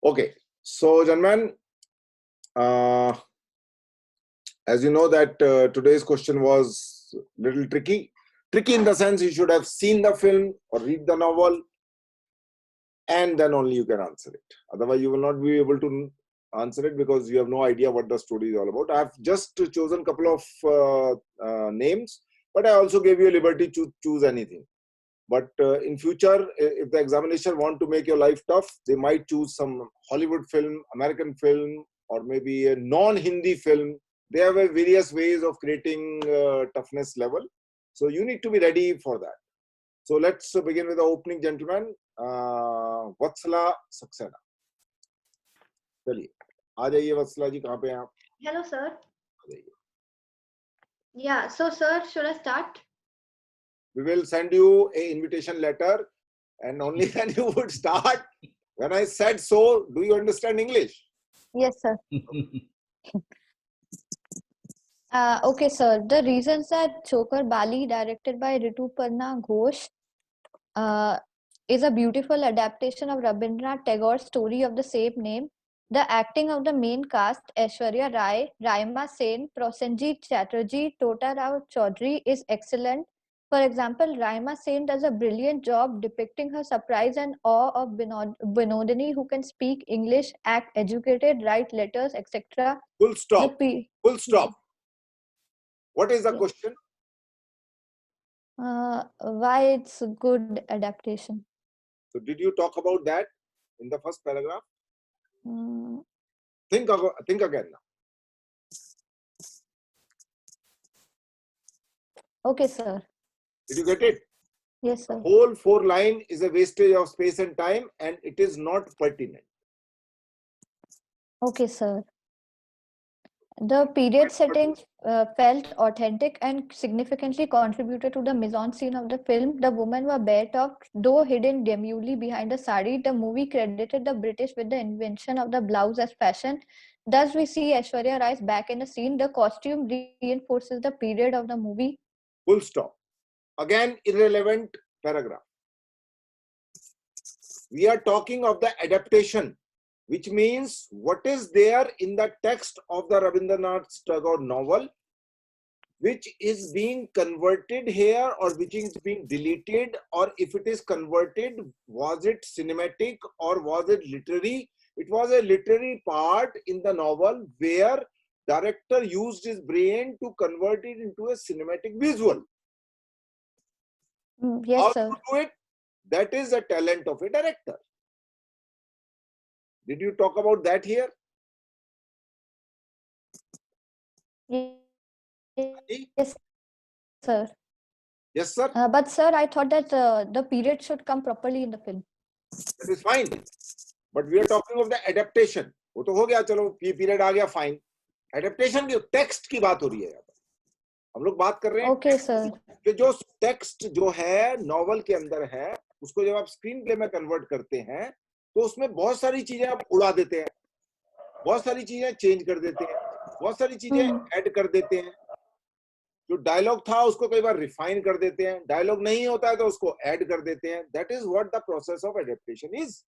Okay, so gentlemen, as you know that today's question was little tricky. Tricky in the sense you should have seen the film or read the novel, and then only you can answer it. Otherwise, you will not be able to answer it because you have no idea what the story is all about. I have just chosen a couple of names, but I also gave you a liberty to choose anything. But in future, if the examination want to make your life tough, they might choose some Hollywood film, American film, or maybe a non-Hindi film. They have various ways of creating toughness level. So you need to be ready for that. So let's begin with the opening, gentlemen. Vatsala Saxena. चलिए आ जाइए वत्सला जी, कहाँ पे हैं आप? Hello sir. Yeah, so sir, should I start? We will send you a invitation letter, and only then you would start. When I said so, do you understand English? Yes sir. Okay sir, the reasons that Chokar Bali, directed by Rituparna Ghosh, is a beautiful adaptation of Rabindranath Tagore's story of the same name. The acting of the main cast, Aishwarya Rai, Raima Sen, Prosenjit Chatterjee, Tota Rao Chaudhary, is excellent. For example, Raima Sen does a brilliant job depicting her surprise and awe of Binodini, who can speak English, act educated, write letters, etc. Full stop. Full stop. What is the question? Why it's a good adaptation. So did you talk about that in the first paragraph? Think again now. Okay, sir. Did you get it? Yes, sir. The whole 4 line is a wastage of space and time, and it is not pertinent. Okay, sir. The period settings felt authentic and significantly contributed to the mise-en-scene of the film. The women were bare-topped, though hidden demurely behind a sari. The movie credited the British with the invention of the blouse as fashion. Thus, we see Aishwarya Rai back in the scene. The costume reinforces the period of the movie. Full stop. Again, irrelevant paragraph. We are talking of the adaptation, which means what is there in the text of the Rabindranath Tagore novel, which is being converted here, or which is being deleted, or if it is converted, was it cinematic or was it literary? It was a literary part in the novel where director used his brain to convert it into a cinematic visual. Yes, How sir. to do it? That is the talent of a director. Did you talk about that here? Yes, sir. Yes, sir. But sir, I thought that the period should come properly in the film. That is fine. But we are talking of the adaptation. वो तो हो गया, चलो ये period आ गया, fine. Adaptation की text की बात हो रही है यहाँ पर. हम लोग बात कर रहे हैं. Okay, sir. कि जो text जो है novel के अंदर है, उसको जब आप screen play में convert करते हैं, तो उसमें बहुत सारी चीजें आप उड़ा देते हैं, बहुत सारी चीजें change कर देते हैं, बहुत सारी चीजें add कर देते हैं. जो डायलॉग था उसको कई बार रिफाइन कर देते हैं, डायलॉग नहीं होता है तो उसको ऐड कर देते हैं. That is what the process of adaptation is.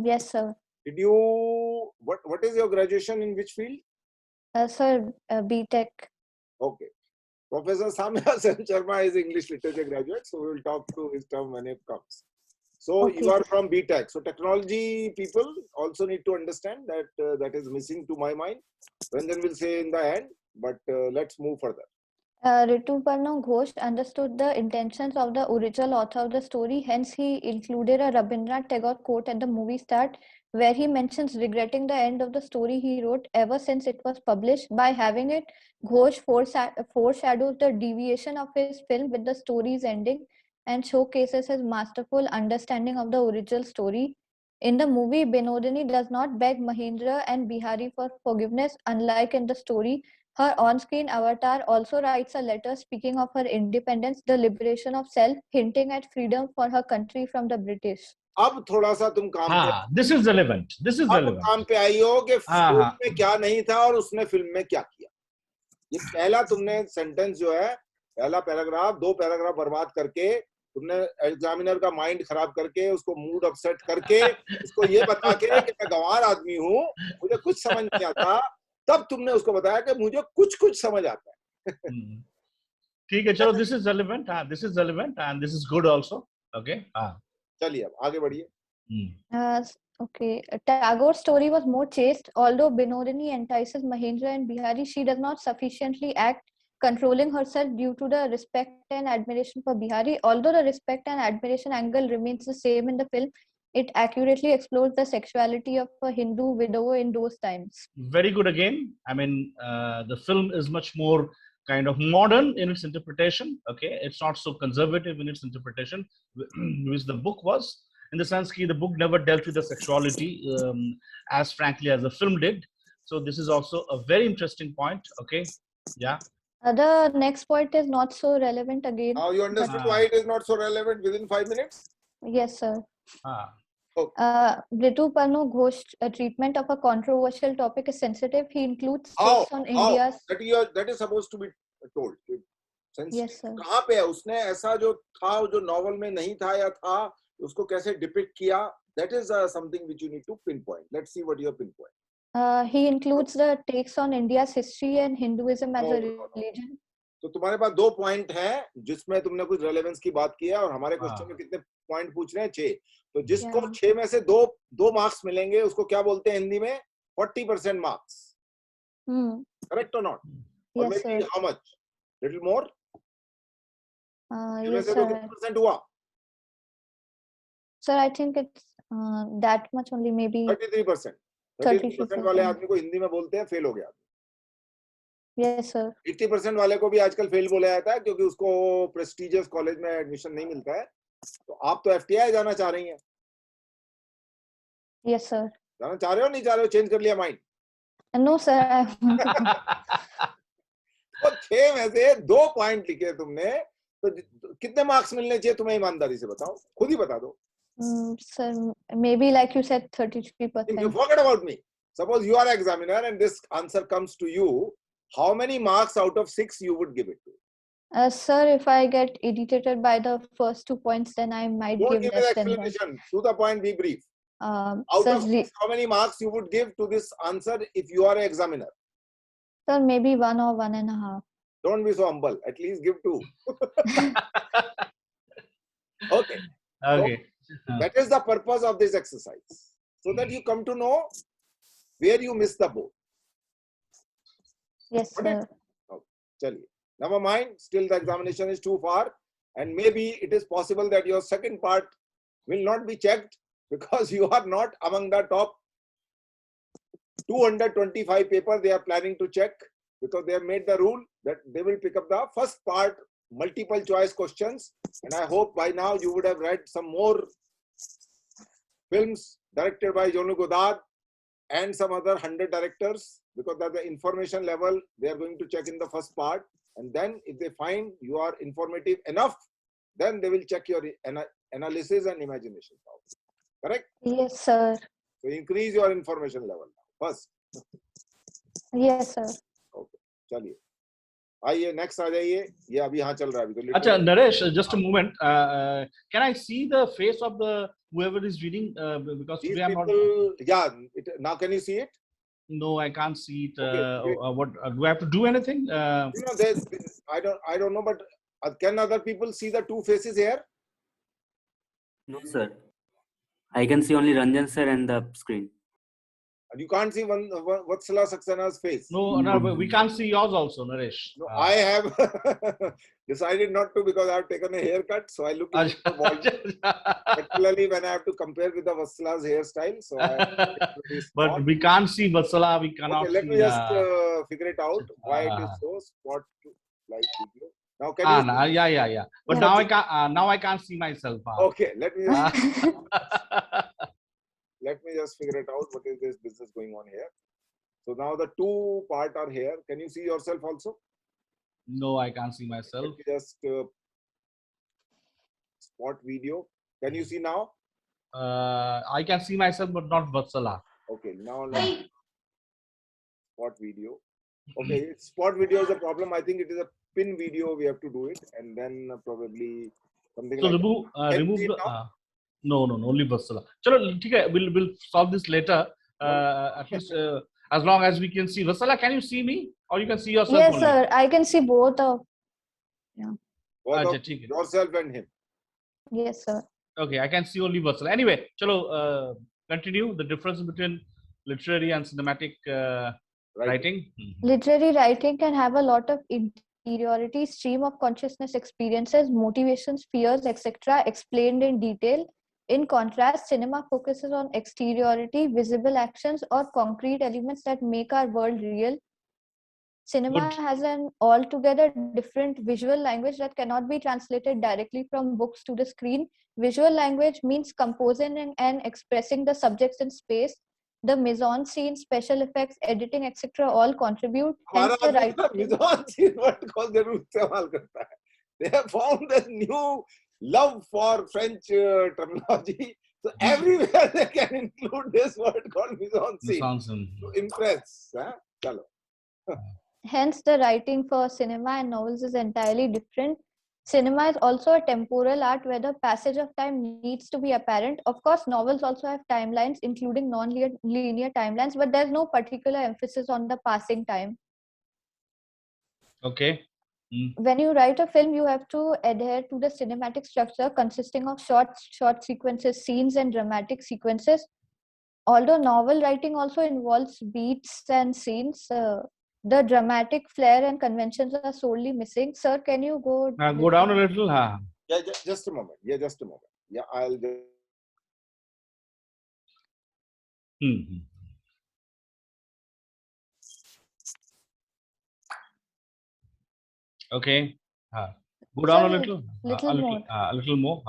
Yes, sir. Did you what is your graduation in which field? Sir, B.Tech. Okay. Professor Samya Sen Sharma is English literature graduate, so we will talk to his term when it comes. So Okay. You are from B.Tech. So technology people also need to understand that that is missing to my mind. Ranjan will say in the end, but let's move further. Rituparna Ghosh understood the intentions of the original author of the story, hence he included a Rabindranath Tagore quote at the movie start, where he mentions regretting the end of the story he wrote ever since it was published. By having it, Ghosh foreshadows the deviation of his film with the story's ending and showcases his masterful understanding of the original story. In the movie, Binodini does not beg Mahendra and Bihari for forgiveness, unlike in the story. Her on-screen avatar also writes a letter speaking of her independence, the liberation of self, hinting at freedom for her country from the British. अब थोड़ा सा तुम काम पे, this is relevant. This is relevant. काम पे आई हो कि फिल्म में क्या नहीं था और उसने फिल्म में क्या किया. ये पहला तुमने सेंटेंस जो है, पहला पैराग्राफ, 2 पैराग्राफ बर्बाद करके तुमने एग्जामिनर का माइंड खराब करके, उसको मूड अपसेट करके, उसको ये बता के कि मैं गंवार आदमी हूँ, मुझे कुछ समझ नहीं आता, तब तुमने उसको बताया कि मुझे कुछ कुछ समझ आता है। ठीक है, चलो, this is relevant, this is relevant and this is good also. Okay. चलिए अब आगे बढ़िए. Okay. Tagore's story was more chaste. Although Binodini entices Mahendra and Bihari, she does not sufficiently act, controlling herself due to the respect and admiration for Bihari. Although the respect and admiration angle remains the same in the film, it accurately explores the sexuality of a Hindu widow in those times. Very good again. I mean, the film is much more kind of modern in its interpretation. Okay, it's not so conservative in its interpretation, which the book was. In the sense that the book never dealt with the sexuality as frankly as the film did. So this is also a very interesting point. Okay, yeah. The next point is not so relevant again. Now you understood why it is not so relevant within 5 minutes? Yes, sir. Okay. Ritu Parno Ghosh treatment of a controversial topic is sensitive. He includes takes on India's. That is supposed to be told. Yes, sir. कहाँ पे है उसने ऐसा जो था, जो novel में नहीं था या था, उसको कैसे डिपिक्ट किया? That is something which you need to pinpoint. Let's see what you pinpoint. He includes the takes on India's history and Hinduism as a religion. तो तुम्हारे पास 2 पॉइंट हैं जिसमें तुमने कुछ रेलेवेंस की बात की है, और हमारे क्वेश्चन में कितने पॉइंट पूछ रहे हैं? 6. तो जिसको 6 में से 2 मार्क्स मिलेंगे उसको क्या बोलते हैं हिंदी में? 40% marks. Correct or not? Or Yes, maybe sir. how much? Little more? Yes, sir. 50% हुआ. Sir, I think it's that much only, maybe 33%. 33% वाले आदमी को हिंदी में बोलते हैं फेल हो गया. Yes, sir. 80% वाले को भी आजकल फेल बोला जाता है क्योंकि उसको प्रेस्टिजियस कॉलेज में एडमिशन नहीं मिलता है. तो आप तो एफटीआई जाना चाह रही हैं? Yes, sir. जाना चाह रहे हो, नहीं चाह रहे हो? चेंज कर लिया माइंड? No, sir. तो 6 में से 2 पॉइंट लिखे तुमने, तो कितने मार्क्स मिलने चाहिए तुम्हें? ईमानदारी से बताओ, खुद ही बता दो. Sir, maybe like you said, 33%. You forget about me. Suppose you are an examiner and this answer comes to you, how many marks out of 6 you would give it to? Sir, if I get irritated by the first 2 points, then I might Don't give give less an than that. explanation. To the point, be brief. Out Sir, of 6, how many marks you would give to this answer if you are an examiner? Sir, maybe 1 or 1.5. Don't be so humble. At least give 2. Okay. Okay. So, that is the purpose of this exercise. So that you come to know where you miss the boat. Yes, sir. Okay. Never mind. Still the examination is too far. And maybe it is possible that your second part will not be checked because you are not among the top 225 paper they are planning to check, because they have made the rule that they will pick up the first part, multiple choice questions. And I hope by now you would have read some more films directed by Jonu Godard and some other 100 directors, because that's the information level they are going to check in the first part. And then if they find you are informative enough, then they will check your analysis and imagination power. Correct? Yes, sir. So increase your information level first. Yes, sir. Okay. चलिए, आइए next आ जाइए. ये अभी यहाँ चल रहा है अभी तो. अच्छा Naresh, just a moment. Can I see the face of the whoever is reading? Because these we are not. people, yeah. Now can you see it? No, I can't see it. Okay. What do I have to do anything? You know, there's, I don't know, but can other people see the 2 faces here? No, sir. I can see only Ranjan sir and the screen. And you can't see Vatsala Saxena's face. No, we can't see yours also, Naresh. No, I have decided not to because I have taken a haircut, so I look bald. Particularly when I have to compare with the Vatsala's hairstyle. So but we can't see Vatsala. We cannot. Okay, let me just figure it out why it is so spot like video. Now can you? Yeah. But now I can't. Now I can't see myself. Okay, let me just. Let me just figure it out. What is this business going on here? So now the 2 part are here. Can you see yourself also? No, I can't see myself. Let me just spot video. Can you see now? I can see myself, but not Vatsala. Okay, now let's spot video. Okay, spot video is a problem. I think it is a pin video. We have to do it, and then probably Something So like remove that. remove Can we the now? no, only Vatsala. Chalo, ठीक है, we'll solve this later. At least as long as we can see. Vatsala, can you see me or you can see yourself Yes, only? sir. I can see both of. Both अच्छा, of ठीक है. yourself and him. Yes, sir. Okay, I can see only Vatsala. Anyway, chalo, continue the difference between literary and cinematic writing. Literary writing can have a lot of interiority, stream of consciousness experiences, motivations, fears, etc., explained in detail. In contrast, cinema focuses on exteriority, visible actions, or concrete elements that make our world real. Cinema Good. has an altogether different visual language that cannot be translated directly from books to the screen. Visual language means composing and expressing the subjects in space. The mise-en-scene, special effects, editing, etc. all contribute. Hence, the writing. They have found a new love for French terminology. So everywhere they can include this word called mise-en-scene to impress. Huh? Chalo. Hence, the writing for cinema and novels is entirely different. Cinema is also a temporal art where the passage of time needs to be apparent. Of course, novels also have timelines, including non-linear timelines, but there's no particular emphasis on the passing time. Okay. When you write a film, you have to adhere to the cinematic structure consisting of short sequences, scenes, and dramatic sequences. Although novel writing also involves beats and scenes, the dramatic flair and conventions are sorely missing. Sir, can you go down a little? Yeah, just a moment. Yeah, just a moment. Yeah, I'll just... Okay. Go down Sir, a little. more. A little more.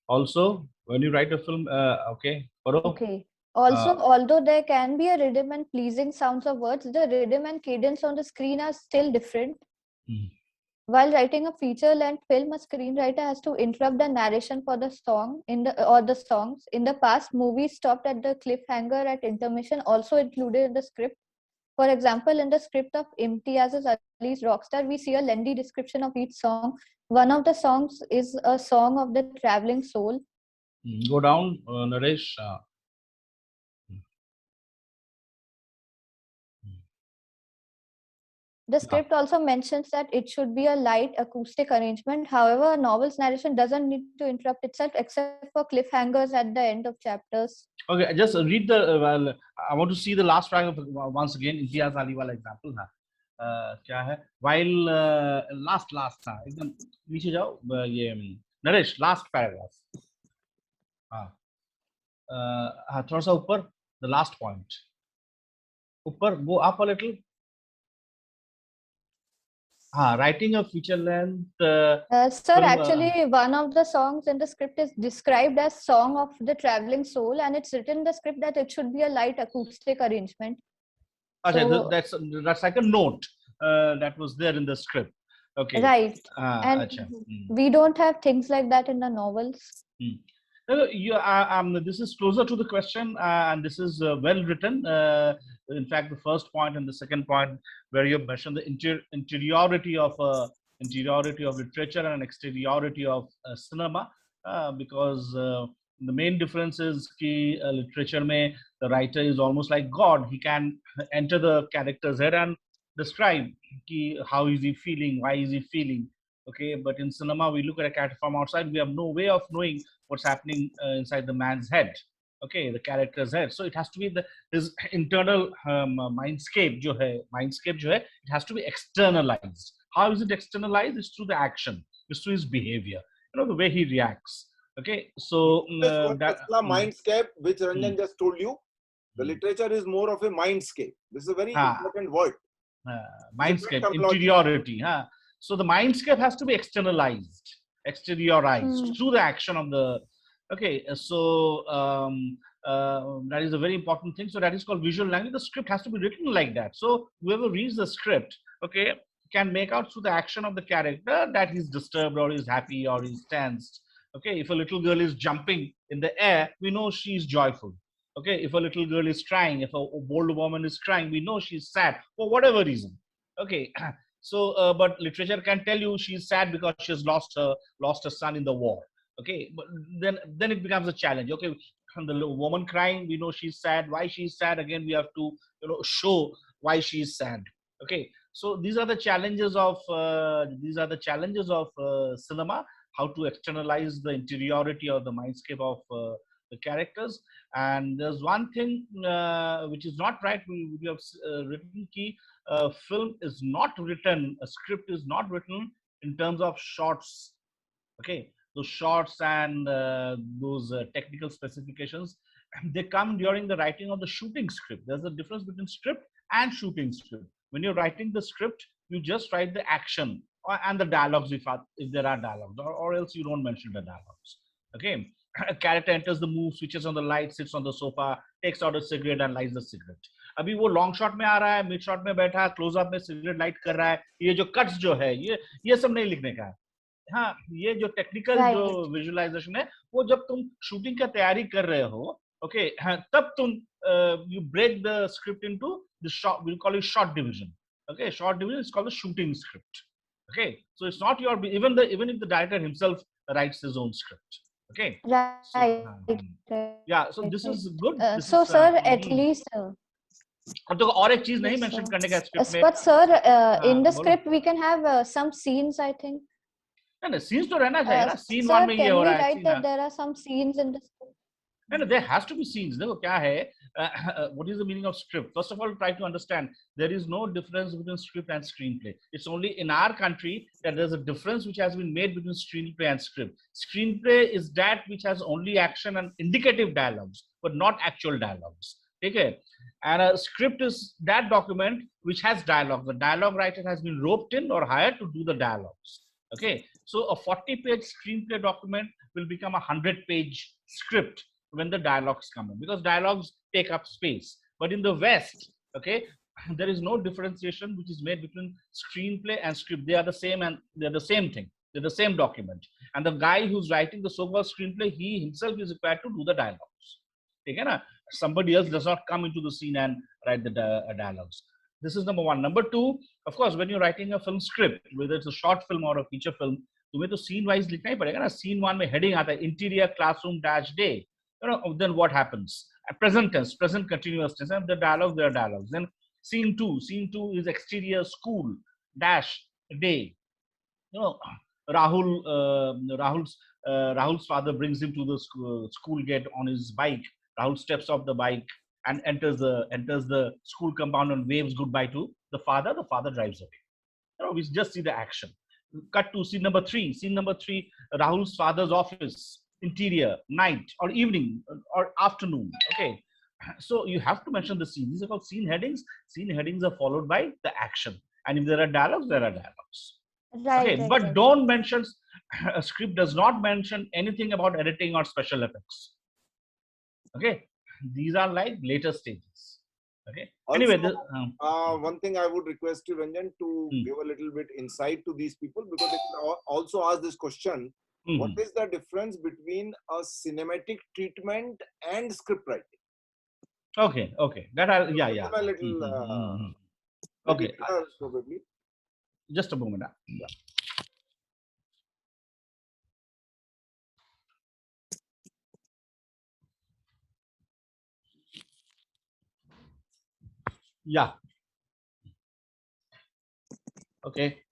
Also, when you write a film, okay. Okay. Also, although there can be a rhythm and pleasing sounds of words, the rhythm and cadence on the screen are still different. While writing a feature-length film, a screenwriter has to interrupt the narration for the song the songs. In the past, movies stopped at the cliffhanger at intermission, also included in the script. For example, in the script of Imtiaz Ali's Rockstar, we see a lengthy description of each song. One of the songs is a song of the traveling soul. Go down, Naresh. The script also mentions that it should be a light acoustic arrangement. However, a novel's narration doesn't need to interrupt itself except for cliffhangers at the end of chapters. Okay, just read the. I want to see the last paragraph once again. Imtiaz Ali wala example है. क्या है? While last था. एकदम नीचे जाओ. ये Naresh, last paragraph. थोड़ा सा ऊपर. The last point. ऊपर, go up a little. Writing a feature length. Sir, actually, one of the songs in the script is described as Song of the Traveling Soul, and it's written in the script that it should be a light acoustic arrangement. So, that's like a note that was there in the script. Okay. Right. And we don't have things like that in the novels. This is closer to the question, and this is well written. In fact, the first point and the second point, where you mentioned the interiority of literature and exteriority of cinema, because the main difference is that literature mein, the writer is almost like God. He can enter the character's head and describe how is he feeling, why is he feeling. Okay, but in cinema, we look at a character from outside. We have no way of knowing what's happening inside the man's head. Okay, the character's head. So it has to be his internal mindscape. It has to be externalized. How is it externalized? It's through the action. It's through his behavior. The way he reacts. Okay, so mindscape, which Ranjan just told you, the literature is more of a mindscape. This is a very important word. Mindscape, interiority. So the mindscape has to be externalized, exteriorized through the action of the. Okay, so that is a very important thing. So that is called visual language. The script has to be written like that. So whoever reads the script, okay, can make out through the action of the character that he's disturbed or he's happy or he's tensed. Okay, if a little girl is jumping in the air, we know she's joyful. Okay, if a little girl is crying, if a old woman is crying, we know she's sad for whatever reason. Okay, So, but literature can tell you she's sad because she has lost her son in the war. Okay, but then it becomes a challenge. Okay, and the woman crying, we know she's sad. Why she's sad? Again, we have to show why she's sad. Okay, so these are the challenges of cinema. How to externalize the interiority or the mindscape of the characters. And there's one thing which is not right. We have written key. Film is not written, a script is not written in terms of shots. Okay, those shots and those technical specifications, they come during the writing of the shooting script. There's a difference between script and shooting script. When you're writing the script, you just write the action and the dialogues if there are dialogues, or else you don't mention the dialogues. Okay, a character enters the move, switches on the light, sits on the sofa, takes out a cigarette and lights the cigarette. अभी वो long shot में आ रहा है, mid shot में बैठा, close up में cigarette light कर रहा है, ये जो कट्स जो है ये सब नहीं लिखने का है. हाँ, ये जो टेक्निकल जो विजुअलाइजेशन है, वो जब तुम शूटिंग का तैयारी कर रहे हो, ओके, तब तुम you break the script into the shot, we call it shot division. Okay, short division is called a shooting script. Okay, so it's not your, even if the director himself writes his own script. Okay, right. Yeah, so this is good. So sir, at least अब तो और एक चीज नहीं mention करने का script में. But sir, in the script we can have some scenes, I think. नहीं, सीन्स तो रहना चाहिए ना. सीन वन में ये हो रहा है. Can we write that there are some scenes in the script? No, there has to be scenes. देखो क्या है, what is the meaning of script? First of all, try to understand there is no difference between script and screenplay. It's only in our country that there's a difference which has been made between screenplay and script. Screenplay is that which has only action and indicative dialogues, but not actual dialogues. Okay, and a script is that document which has dialogue. The dialogue writer has been roped in or hired to do the dialogues. Okay, so a 40-page screenplay document will become a 100-page script when the dialogues come in, because dialogues take up space. But in the West, okay, there is no differentiation which is made between screenplay and script. They are the same, and they're the same thing. They're the same document. And the guy who's writing the so-called screenplay, he himself is required to do the dialogues. Okay, na? Somebody else does not come into the scene and write the dialogues. This is number one. Number two, of course, when you're writing a film script, whether it's a short film or a feature film, तुम्हें तो scene wise लिखना ही पड़ेगा ना. Scene one में heading आता है, interior classroom dash day. Then what happens? Present tense, present continuous tense, and the dialogue, there are dialogues. Then scene two is exterior school dash day. Rahul's father brings him to the school gate on his bike. Rahul steps off the bike and enters the school compound and waves goodbye to the father. The father drives away. We just see the action. Cut to scene number three. Scene number three, Rahul's father's office. Interior, night or evening or afternoon. Okay, so you have to mention the scene. These are called scene headings. Scene headings are followed by the action, and if there are dialogues, there are dialogues. Right. Okay, but don't mention, a script does not mention anything about editing or special effects. Okay, these are like later stages. Okay. Also, anyway, one thing I would request you, Ranjan, to give a little bit insight to these people, because they also ask this question. What is the difference between a cinematic treatment and script writing? Okay. That yeah. A little, okay. Probably. Just a moment. Yeah. Okay.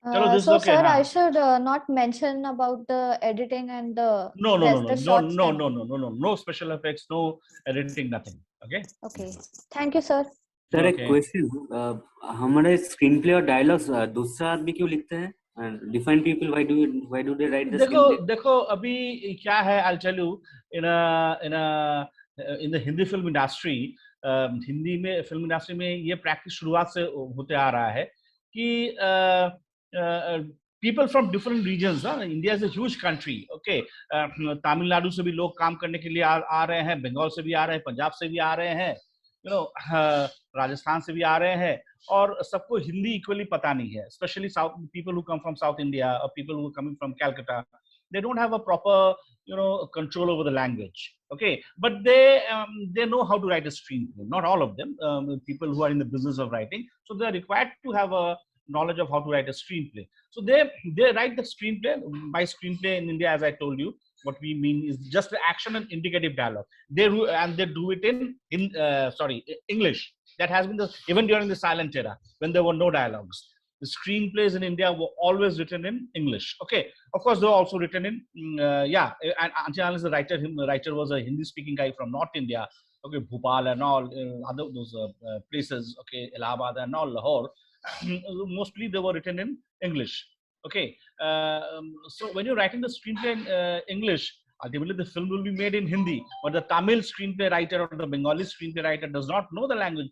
So okay, sir, I should not mention about the editing and the no special effects, no editing, nothing. Okay. Okay. Thank you, sir. Sir, एक question. हमारे screenplay और dialogues दूसरा आदमी क्यों लिखते हैं? And different people, why do they write the screenplay? देखो अभी क्या है, I'll tell you, in the Hindi film industry, Hindi में फिल्म इंडस्ट्री में ये प्रैक्टिस शुरुआत से होते आ रहा है कि people from different regions. India is a huge country. Okay, Tamil Nadu से भी लोग काम करने के लिए आ रहे हैं, बंगाल से भी आ रहे हैं, पंजाब से भी आ रहे हैं, राजस्थान से भी आ रहे हैं, और सबको हिंदी इक्वली पता नहीं है. Especially South people who come from South India or people who are coming from Calcutta, they don't have a proper, control over the language. Okay, but they know how to write a screenplay. Not all of them, people who are in the business of writing, so they are required to have a knowledge of how to write a screenplay. So they write the screenplay. By screenplay in India, as I told you, what we mean is just the action and indicative dialogue. They do it in English. That has been even during the silent era when there were no dialogues. The screenplays in India were always written in English. Okay, of course they were also written in and until the writer was a Hindi-speaking guy from North India. Okay, Bhopal and all other those places. Okay, Allahabad and all, Lahore. Mostly they were written in English. Okay, so when you're writing the screenplay in English, ultimately the film will be made in Hindi, but the Tamil screenplay writer or the Bengali screenplay writer does not know the language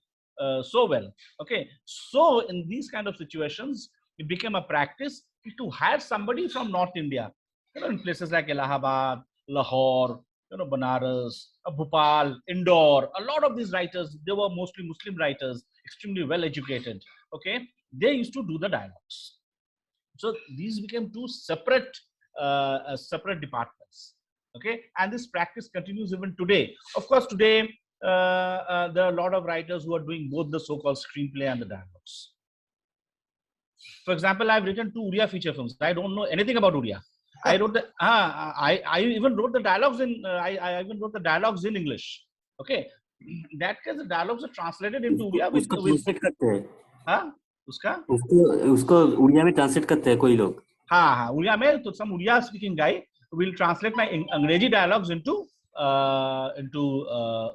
so well. Okay, so in these kind of situations, it became a practice to hire somebody from North India, in places like Allahabad, Lahore, Banaras, Bhopal, Indore. A lot of these writers, they were mostly Muslim writers, extremely well educated. Okay, they used to do the dialogues. So these became two separate departments. Okay, and this practice continues even today. Of course, today there are a lot of writers who are doing both the so-called screenplay and the dialogues. For example, I've written 2 Uriya feature films. I don't know anything about Uriya. I wrote the I even wrote the dialogues in I even wrote the dialogues in English. Okay, in that case the dialogues are translated into Uriya with हाँ उसको उड़िया में translate करते हैं कोई लोग. हाँ उड़िया में तो some Uriya speaking guy will translate my Angrezi dialogues into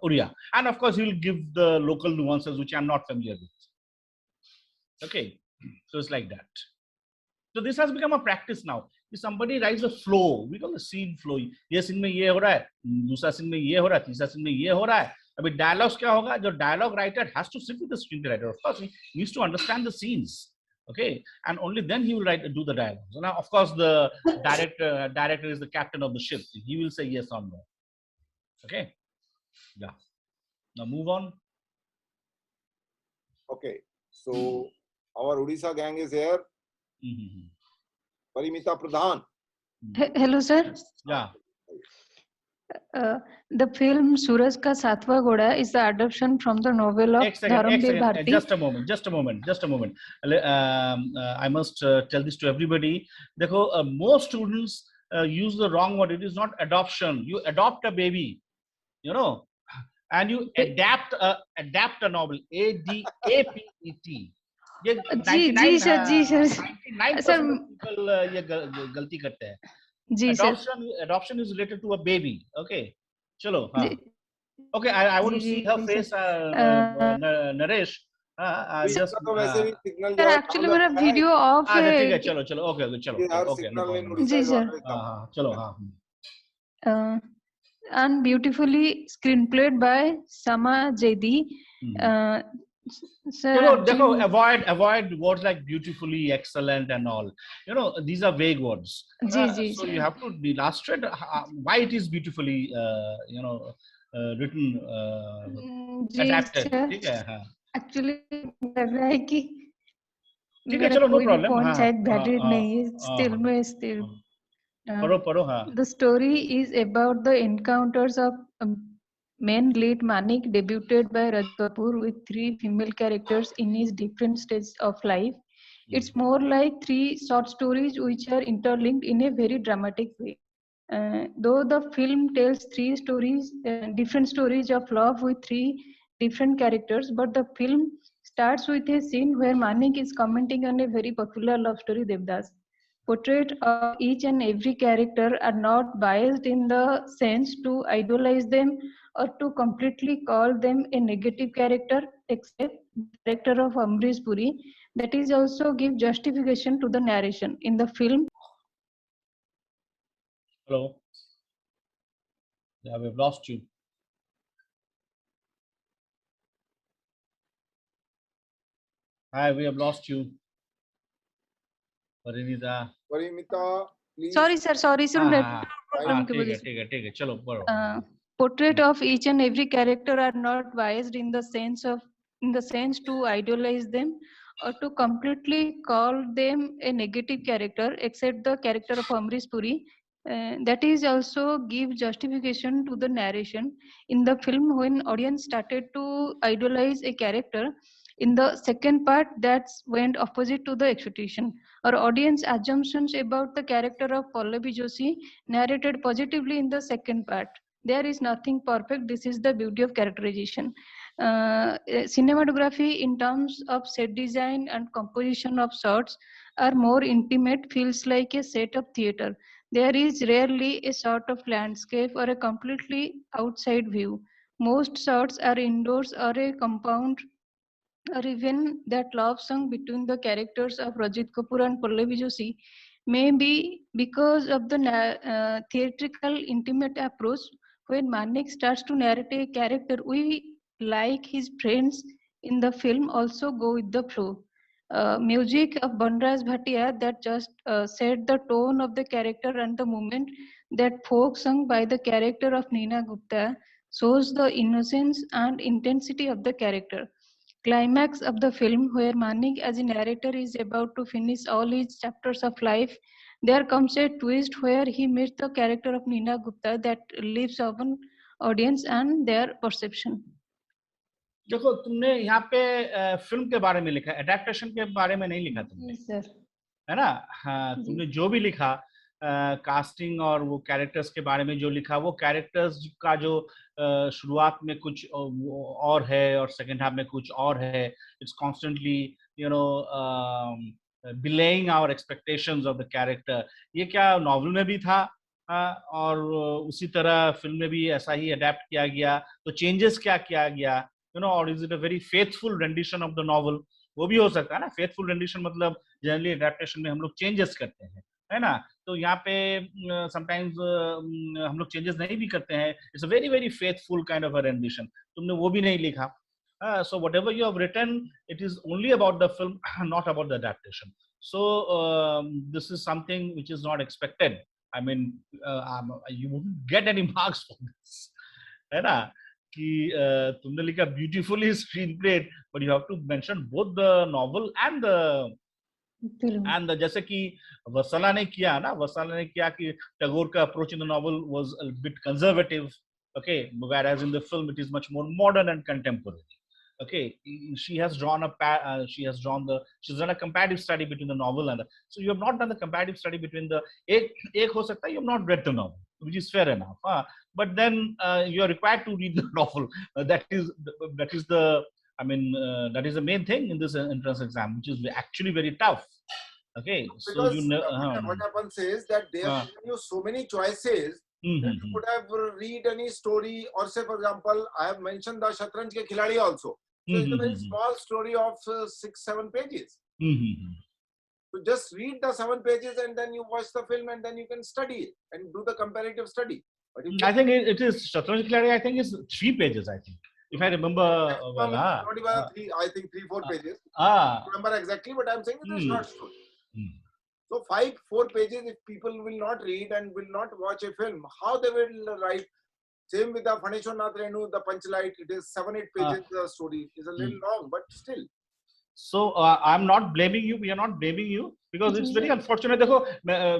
Uriya, and of course he will give the local nuances which I'm not familiar with. Okay, so it's like that. So this has become a practice now. If somebody writes a flow, we call the scene flow. ये scene में ये हो रहा है, दूसरा scene में ये हो रहा है, तीसरा scene में ये हो रहा है. अभी dialogues क्या होगा? जो dialogue writer has to sit with the screenwriter. Of course, he needs to understand the scenes. Okay, and only then he will do the dialogues. So now, of course, the director is the captain of the ship. He will say yes or no. Okay, yeah. Now move on. Okay, so our Odisha gang is here. Parimita Pradhan. Hello, sir. Yeah. The film Suraj Ka Satwa Ghoda is the adaptation from the novel of Dharamveer Bharti. Just a moment. I must tell this to everybody. Most students use the wrong word. It is not adoption. You adopt a baby, and you adapt a novel. ADAPET. जी sir 99% people ये गलती करते हैं. Adoption is related to a baby. Okay, chalo. Okay, I want to see her face, Naresh. Just sir, actually मेरा video of है. ठीक है, चलो. Okay. जी सर. चलो. And beautifully screenplayed by Sama Jedi. Sir, avoid words like beautifully, excellent, and all. These are vague words. So you have to illustrate why it is beautifully, written, adapted. Actually, लग रहा है कि चलो, no problem. Phone शायद battery नहीं है. Still. पढ़ो. The story is about the encounters of main lead Manik, debuted by Raj Kapoor, with 3 female characters in his different stages of life. It's more like 3 short stories which are interlinked in a very dramatic way. Though the film tells 3 stories, different stories of love with 3 different characters, but the film starts with a scene where Manik is commenting on a very popular love story, Devdas. Portrait of each and every character are not biased in the sense to idolize them or to completely call them a negative character, except the character of Amrish Puri. That is also give justification to the narration in the film. Hello. Yeah, we've lost you. Hi, we have lost you. Parimita, please. Sorry, sir. ठीक है. चलो पढ़ो. Portrait of each and every character are not biased in the sense to idolize them or to completely call them a negative character, except the character of Amrish Puri. That is also give justification to the narration. In the film, when audience started to idolize a character, in the second part, that's went opposite to the expectation. Our audience assumptions about the character of Pallavi Joshi narrated positively in the second part. There is nothing perfect. This is the beauty of characterization. Cinematography in terms of set design and composition of shots are more intimate, feels like a set of theater. There is rarely a sort of landscape or a completely outside view. Most shots are indoors or a compound, or even that love song between the characters of Rajit Kapoor and Pallavi Joshi may be because of the theatrical intimate approach. When Manik starts to narrate a character, we, like his friends in the film, also go with the flow. Music of Banraj Bhatia that just set the tone of the character, and the moment that folk sung by the character of Neena Gupta shows the innocence and intensity of the character. Climax of the film, where Manik as a narrator is about to finish all his chapters of life, there comes a twist where he meets the character of Neena Gupta that leaves upon audience and their perception. देखो तुमने यहाँ पे film के बारे में लिखा, adaptation के बारे में नहीं लिखा तुमने, सर, है ना? हाँ, तुमने जो भी लिखा कास्टिंग और वो कैरेक्टर्स के बारे में जो लिखा, वो कैरेक्टर्स का जो शुरुआत में कुछ और है और सेकंड हाफ में कुछ और है. It's constantly you know belying our expectations of the character. ये क्या नॉवल में भी था और उसी तरह फिल्म में भी ऐसा ही अडेप्ट किया गया? तो चेंजेस क्या किया गया, यू नो, और is it a very faithful rendition of the novel? वो भी हो सकता है ना. फेथफुल रेंडिशन मतलब जनरली एडेप्टेशन में हम लोग चेंजेस करते हैं, है ना? तो यहाँ पे समटाइम्स हम लोग चेंजेस नहीं भी करते हैं. It's a very very faithful kind of a rendition. तुमने वो भी नहीं लिखा. So whatever you have written, it is only about the film, not about the adaptation. So this is something which is not expected. I mean, you wouldn't get any marks for this, है ना? कि तुमने लिखा beautifully screenplayed, but you have to mention both the novel and the जैसे कि वत्सला ने किया ना, वत्सला ने किया कि टैगोर का approach in the novel was a bit conservative, okay, whereas in the film it is much more modern and contemporary. Okay, she's done a comparative study between the novel and so you have not done the comparative study between the ek ho sakta you have not read the novel, which is fair enough, but then you are required to read the novel. That is the I mean that is the main thing in this entrance exam, which is actually very tough. Okay, so because you know what happens is that they have given you so many choices that you could have read any story, or say for example I have mentioned the Shatranj Ke Khiladi also. So it's a very small story of 6-7 pages. So just read the 7 pages and then you watch the film and then you can study it and do the comparative study. But I think it is Shatranj Ke Khiladi, I think is 3 pages, I think, if I remember well. Not even 3, I think 3-4 pages. I don't remember exactly, but I'm saying it's a short story. So 4 pages, if people will not read and will not watch a film, how they will write? Same with the Phaneshwar Renu, the Punchlight, it is 7-8 pages. The story is a little long, but still. So I'm not blaming you. We are not blaming you because it's very unfortunate. Dekho,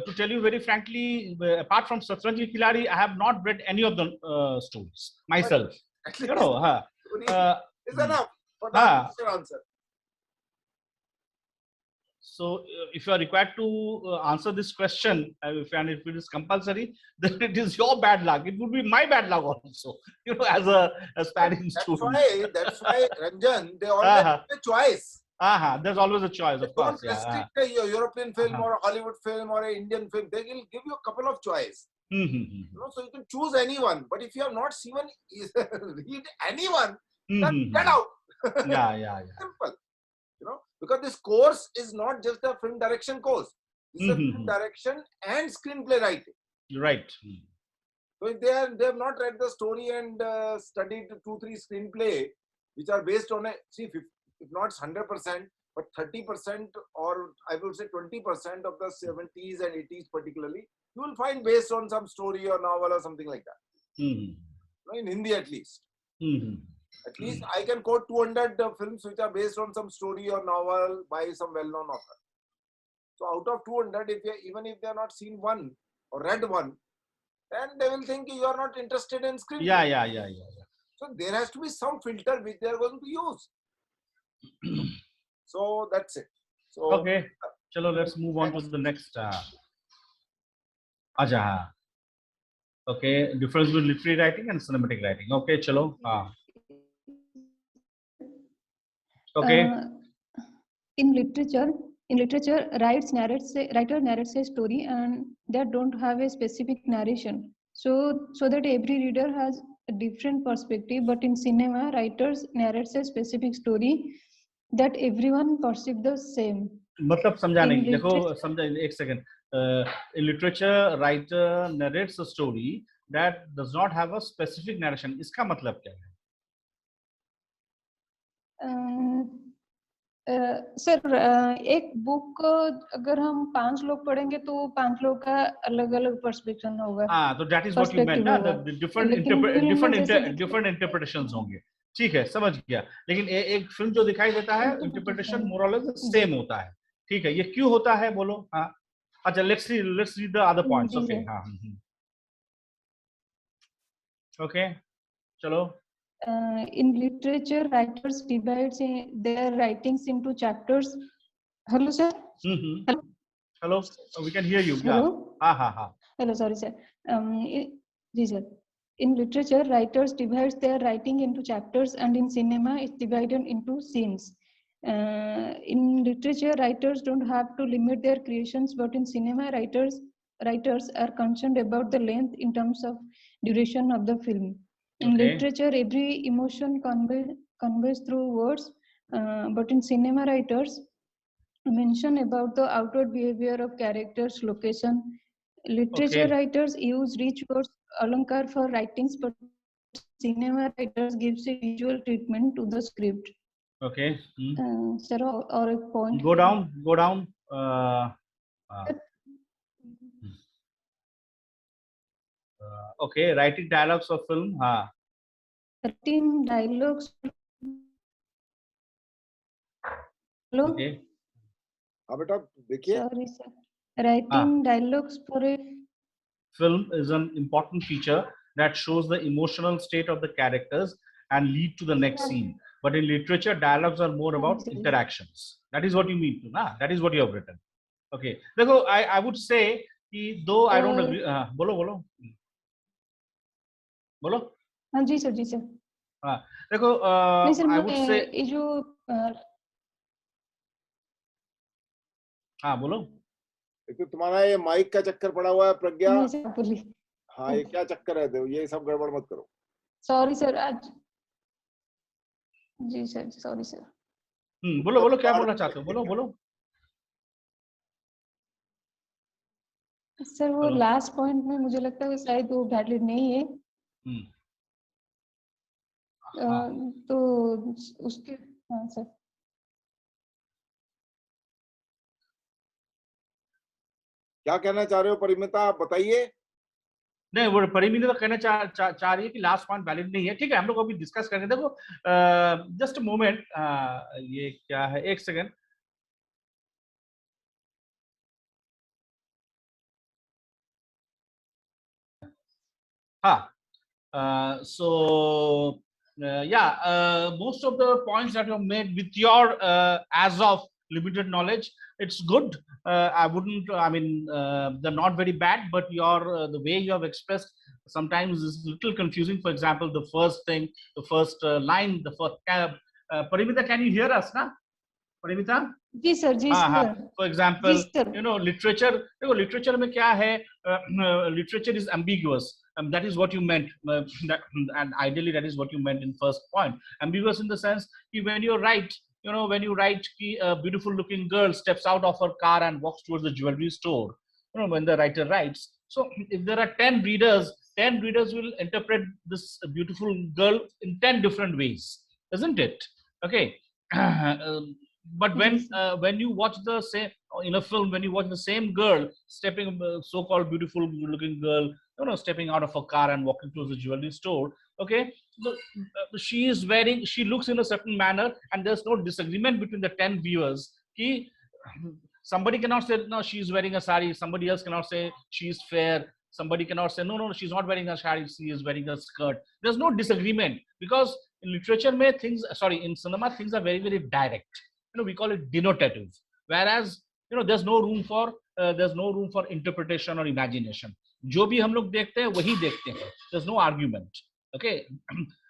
to tell you very frankly, apart from Shatranj Ke Khiladi, I have not read any of the stories myself. You know, is enough for the answer. So if you are required to answer this question, if it is compulsory, then it is your bad luck. It would be my bad luck also, you know, as a aspiring student. That's why, Ranjan, they always have a choice. There's always a choice, of course. Don't restrict a European film or a Hollywood film or an Indian film. They will give you a couple of choices. You know, so you can choose anyone. But if you have not even read anyone, then get out. Simple. You know, because this course is not just a film direction course. It's a film direction and screenplay writing. Right. So if they have not read the story and studied 2-3 screenplay, which are based on if not 100%, but 30%, or I would say 20% of the 70s and 80s particularly, you will find based on some story or novel or something like that. In Hindi at least. At least I can quote 200 films which are based on some story or novel by some well-known author. So out of 200, even if they are not seen one, or red one, then they will think you are not interested in screenplay. Yeah. So there has to be some filter which they are going to use. So that's it. So Okay, chalo, let's move on to the next. Aja. Okay, difference between literary writing and cinematic writing. Okay, chalo. Okay. In literature, writer narrates a story and that don't have a specific narration. So that every reader has a different perspective. But in cinema, writers narrates a specific story that everyone perceives the same. मतलब समझा In नहीं, देखो literature- समझा एक second. In literature, writer narrates a story that does not have a specific narration. इसका मतलब क्या है? सर एक बुक को अगर हम 5 लोग पढ़ेंगे तो 5 लोग का अलग अलग पर्सपेक्शन होगा. हाँ, तो that is what you meant ना, the different interpretations होंगे. ठीक है, समझ गया. लेकिन एक फिल्म जो दिखाई देता है, interpretation more or less same होता है. ठीक है, ये क्यों होता है बोलो? हाँ, अच्छा, let's read the other points. Okay, हाँ, okay, चलो. In literature, writers divide their writings into chapters. Hello, sir. Hello, we can hear you. Hello. Yeah. Hello, sorry, sir. Yes, sir. In literature, writers divide their writing into chapters, and in cinema, it's divided into scenes. In literature, writers don't have to limit their creations, but in cinema, writers are concerned about the length in terms of duration of the film. In literature, every emotion conveys through words, but in cinema, writers mention about the outward behavior of characters, location. Literature writers use rich words, alankar for writings, but cinema writers gives a visual treatment to the script. Okay. Sir, or a point. Go down. Okay, writing dialogues of film. Writing dialogues. Hello. Okay. बेटा देखिए. Sorry, sir. Writing dialogues for a film is an important feature that shows the emotional state of the characters and lead to the next scene. But in literature, dialogues are more about interactions. That is what you mean to, na? That is what you have written. Okay. Therefore, I would say, though I don't agree. Bolo. हाँ जी sir, जी sir. देखो, I would say. ये जो बोलो. देखो, तुम्हारा ये mic का चक्कर पड़ा हुआ है प्रज्ञा. हाँ, ये क्या चक्कर है? ये सब गड़बड़ मत करो. सॉरी सर, आज जी सर, सॉरी सर. बोलो क्या बोलना चाहते हो? बोलो. सर वो लास्ट पॉइंट में मुझे लगता है शायद वो वैलिड नहीं है. तो उसके हाँ सर. क्या कहना चाह रहे हो परिमिता, आप बताइए. नहीं, वो परिमिता तो कहना चाह रही है कि लास्ट पॉइंट वैलिड नहीं है. ठीक है, हम लोग अभी डिस्कस करेंगे. देखो, जस्ट मोमेंट, ये क्या है, एक second. So most of the points that you have made with your as of limited knowledge, it's good. I mean, they're not very bad, but your the way you have expressed sometimes is a little confusing. For example, the first thing, the first line, the first Parimita, can you hear us, na? Parimita? जी sir, जी sir. For example, you know, literature में क्या है? Literature is ambiguous. That is what you meant, and ideally that is what you meant in first point. Ambiguous in the sense that when you write, a beautiful looking girl steps out of her car and walks towards the jewelry store. You know, when the writer writes, so if there are 10 readers, 10 readers will interpret this beautiful girl in 10 different ways, isn't it? Okay. But when you watch the same in a film, when you watch the same girl stepping, so-called beautiful looking girl, you know, stepping out of a car and walking towards the jewelry store, okay, so, she looks in a certain manner, and there's no disagreement between the 10 viewers. Somebody cannot say, no, she's wearing a sari. Somebody else cannot say she's fair. Somebody cannot say, no, she's not wearing a sari, she is wearing a skirt. There's no disagreement, because in literature, in cinema, things are very, very direct. We call it denotative. Whereas, there's no room for interpretation or imagination. जो भी हम लोग देखते हैं वही देखते हैं. There's no argument. Okay.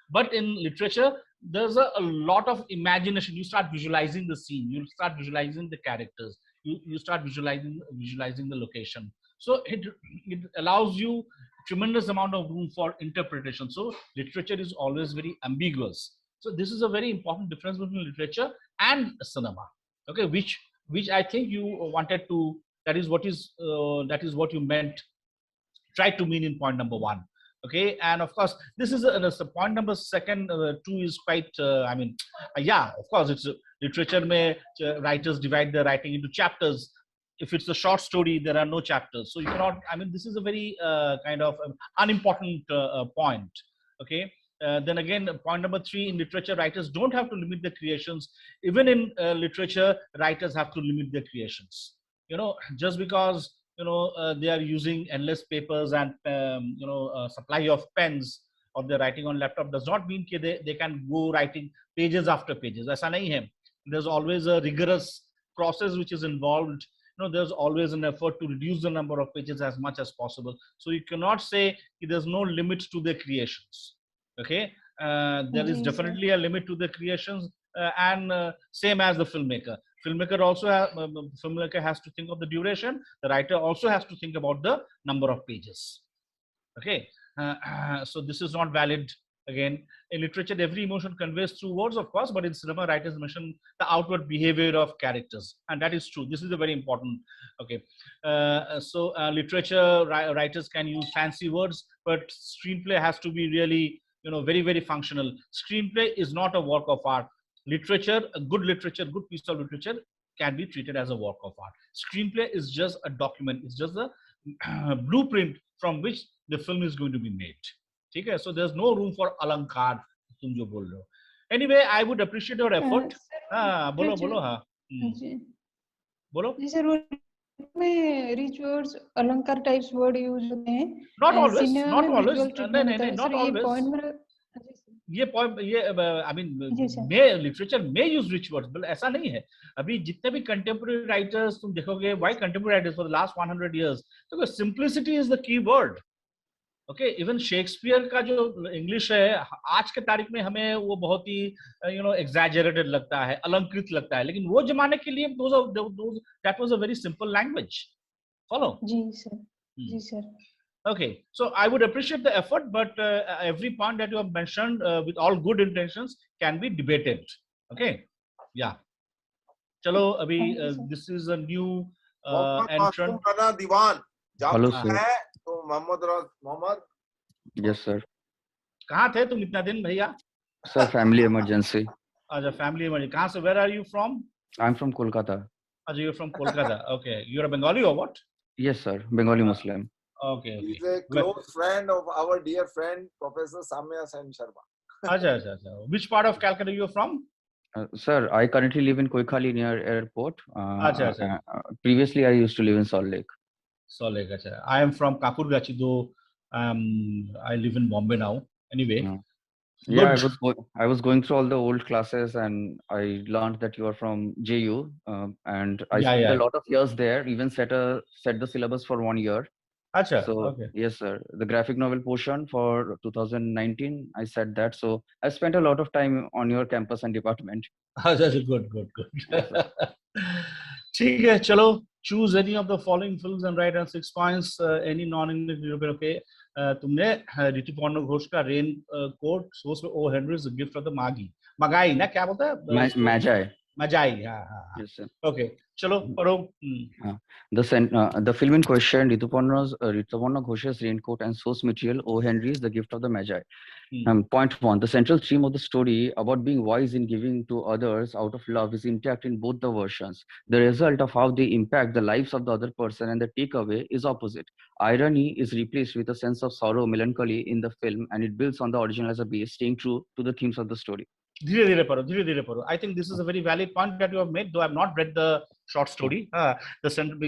But in literature, there's a lot of imagination. You start visualizing the scene. You start visualizing the characters. You start visualizing the location. So it allows you tremendous amount of room for interpretation. So literature is always very ambiguous. So this is a very important difference between literature and cinema. Okay, which I think you wanted to. That is what you meant. Try to mean in point number 1. Okay, and of course, this is a point number 2 is quite. Yeah, of course, it's literature. Writers divide their writing into chapters. If it's a short story, there are no chapters, so you cannot. This is a very kind of unimportant point. Okay. Then again, point number 3, in literature, writers don't have to limit their creations. Even in literature, writers have to limit their creations. Just because they are using endless papers and supply of pens, or they're writing on laptop, does not mean that they can go writing pages after pages. Aisa nahi hai. There's always a rigorous process which is involved. There's always an effort to reduce the number of pages as much as possible. So you cannot say there's no limit to their creations. Okay, there is definitely a limit to the creations, and same as the filmmaker. Filmmaker has to think of the duration. The writer also has to think about the number of pages. Okay, so this is not valid. Again, in literature, every emotion conveys through words, of course, but in cinema, writers mention the outward behavior of characters, and that is true. This is a very important. Okay, so literature writers can use fancy words, but screenplay has to be really very, very functional. Screenplay is not a work of art. Literature, a good piece of literature can be treated as a work of art. Screenplay is just a document. It's just a blueprint from which the film is going to be made. Okay? So there's no room for alankar. Anyway, I would appreciate your effort. Bolo. Rich words, alankar types word use होते हैं. Not always. Not always. Not always. Literature में use rich words, but ऐसा नहीं है. अभी जितने भी contemporary writers तुम देखोगे, why contemporary writers for the last 100 years, तो simplicity is the key word. Okay, even Shakespeare का जो इंग्लिश है आज के तारीख में हमें वो बहुत ही एग्जैजरेटेड लगता है, अलंकृत लगता है, लेकिन वो जमाने के लिए that was a very simple language. Follow? जी sir. Okay, so I would appreciate the effort, but every point that you have mentioned with all good intentions can be debated. Okay, yeah. Chalo, abhi this is a new entrant. Hello, sir. Mohammed. Yes, sir. कहाँ थे तुम इतना दिन भैया? Sir, family emergency. अच्छा, family emergency. कहाँ से? Where are you from? I'm from Kolkata. अच्छा, you're from Kolkata. Okay, you're a Bengali or what? Yes, sir. Bengali Muslim. Okay. He's a close friend of our dear friend, Professor Samya Sen Sharma. Acha. Which part of Calcutta you are from? Sir, I currently live in Koikhali near airport. Previously, I used to live in Salt Lake. Salt Lake, acha. I am from Kapurgachi, though I live in Bombay now. Anyway. Yeah, I was going through all the old classes, and I learned that you are from JU, and I spent a lot of years there. Even set the syllabus for 1 year. Achha, so okay. Yes, sir. The graphic novel portion for 2019, I said that. So I spent a lot of time on your campus and department. Good. ठीक है, चलो. Choose any of the following films and write down 6 points. Any non-English European. Okay. तुमने ऋतुपर्णा घोष का rain coat source में O Henry is a gift from the Magi ना, क्या बोलता है? Majai. Yes, sir. Okay. Chalo, paro. The film in question, Rituparna Ghosh's raincoat and source material, O. Henry's The Gift of the Magi. Point 1. The central theme of the story about being wise in giving to others out of love is intact in both the versions. The result of how they impact the lives of the other person and the takeaway is opposite. Irony is replaced with a sense of sorrow, melancholy in the film, and it builds on the original as a base, staying true to the themes of the story. धीरे धीरे पढ़ो. I think this is a very valid point that you have made, though I have not read the short story. The central,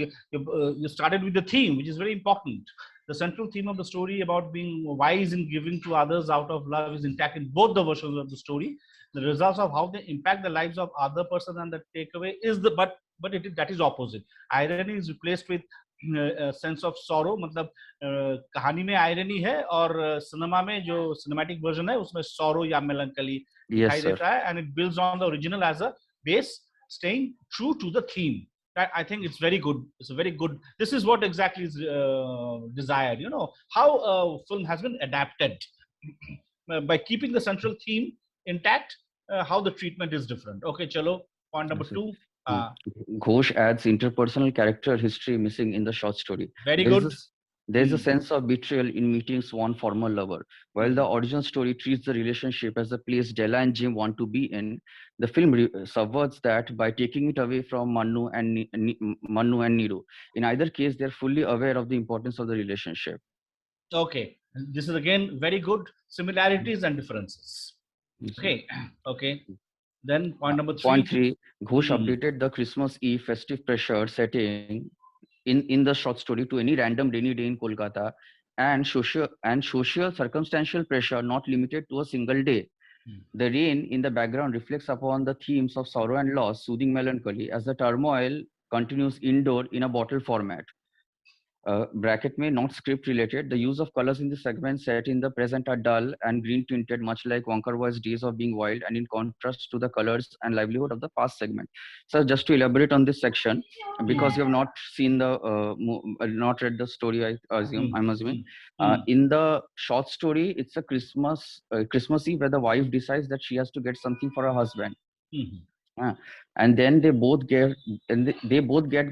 you started with the theme, which is very important. The central theme of the story about being wise in giving to others out of love is intact in both the versions of the story. The results of how they impact the lives of other person and the takeaway is that is opposite. Irony is replaced with a sense of sorrow. मतलब कहानी में irony है और cinema में जो cinematic version है उसमें sorrow या melancholy दिखाई देता है, and it builds on the original as a base, staying true to the theme. I think it's very good. It's a very good. This is what exactly is desired. You know how a film has been adapted by keeping the central theme intact. How the treatment is different. Okay, chalo. Point number 2. Ghosh adds interpersonal character history missing in the short story. Very good. There's a sense of betrayal in meeting one former lover. While the original story treats the relationship as a place Della and Jim want to be in, the film subverts that by taking it away from Manu and Niru. In either case, they're fully aware of the importance of the relationship. Okay, this is again very good similarities and differences. Okay, okay. Then point number 3. Point 3, Ghosh updated the Christmas Eve festive pressure setting in the short story to any random rainy day in Kolkata and social circumstantial pressure not limited to a single day. The rain in the background reflects upon the themes of sorrow and loss, soothing melancholy as the turmoil continues indoor in a bottle format. Bracket may not script related. The use of colors in the segment set in the present are dull and green tinted, much like Wong Kar-wai's Days of Being Wild, and in contrast to the colors and livelihood of the past segment. So just to elaborate on this section, because you have not seen not read the story, I'm assuming. In the short story, it's a Christmas Eve where the wife decides that she has to get something for her husband. And then they both get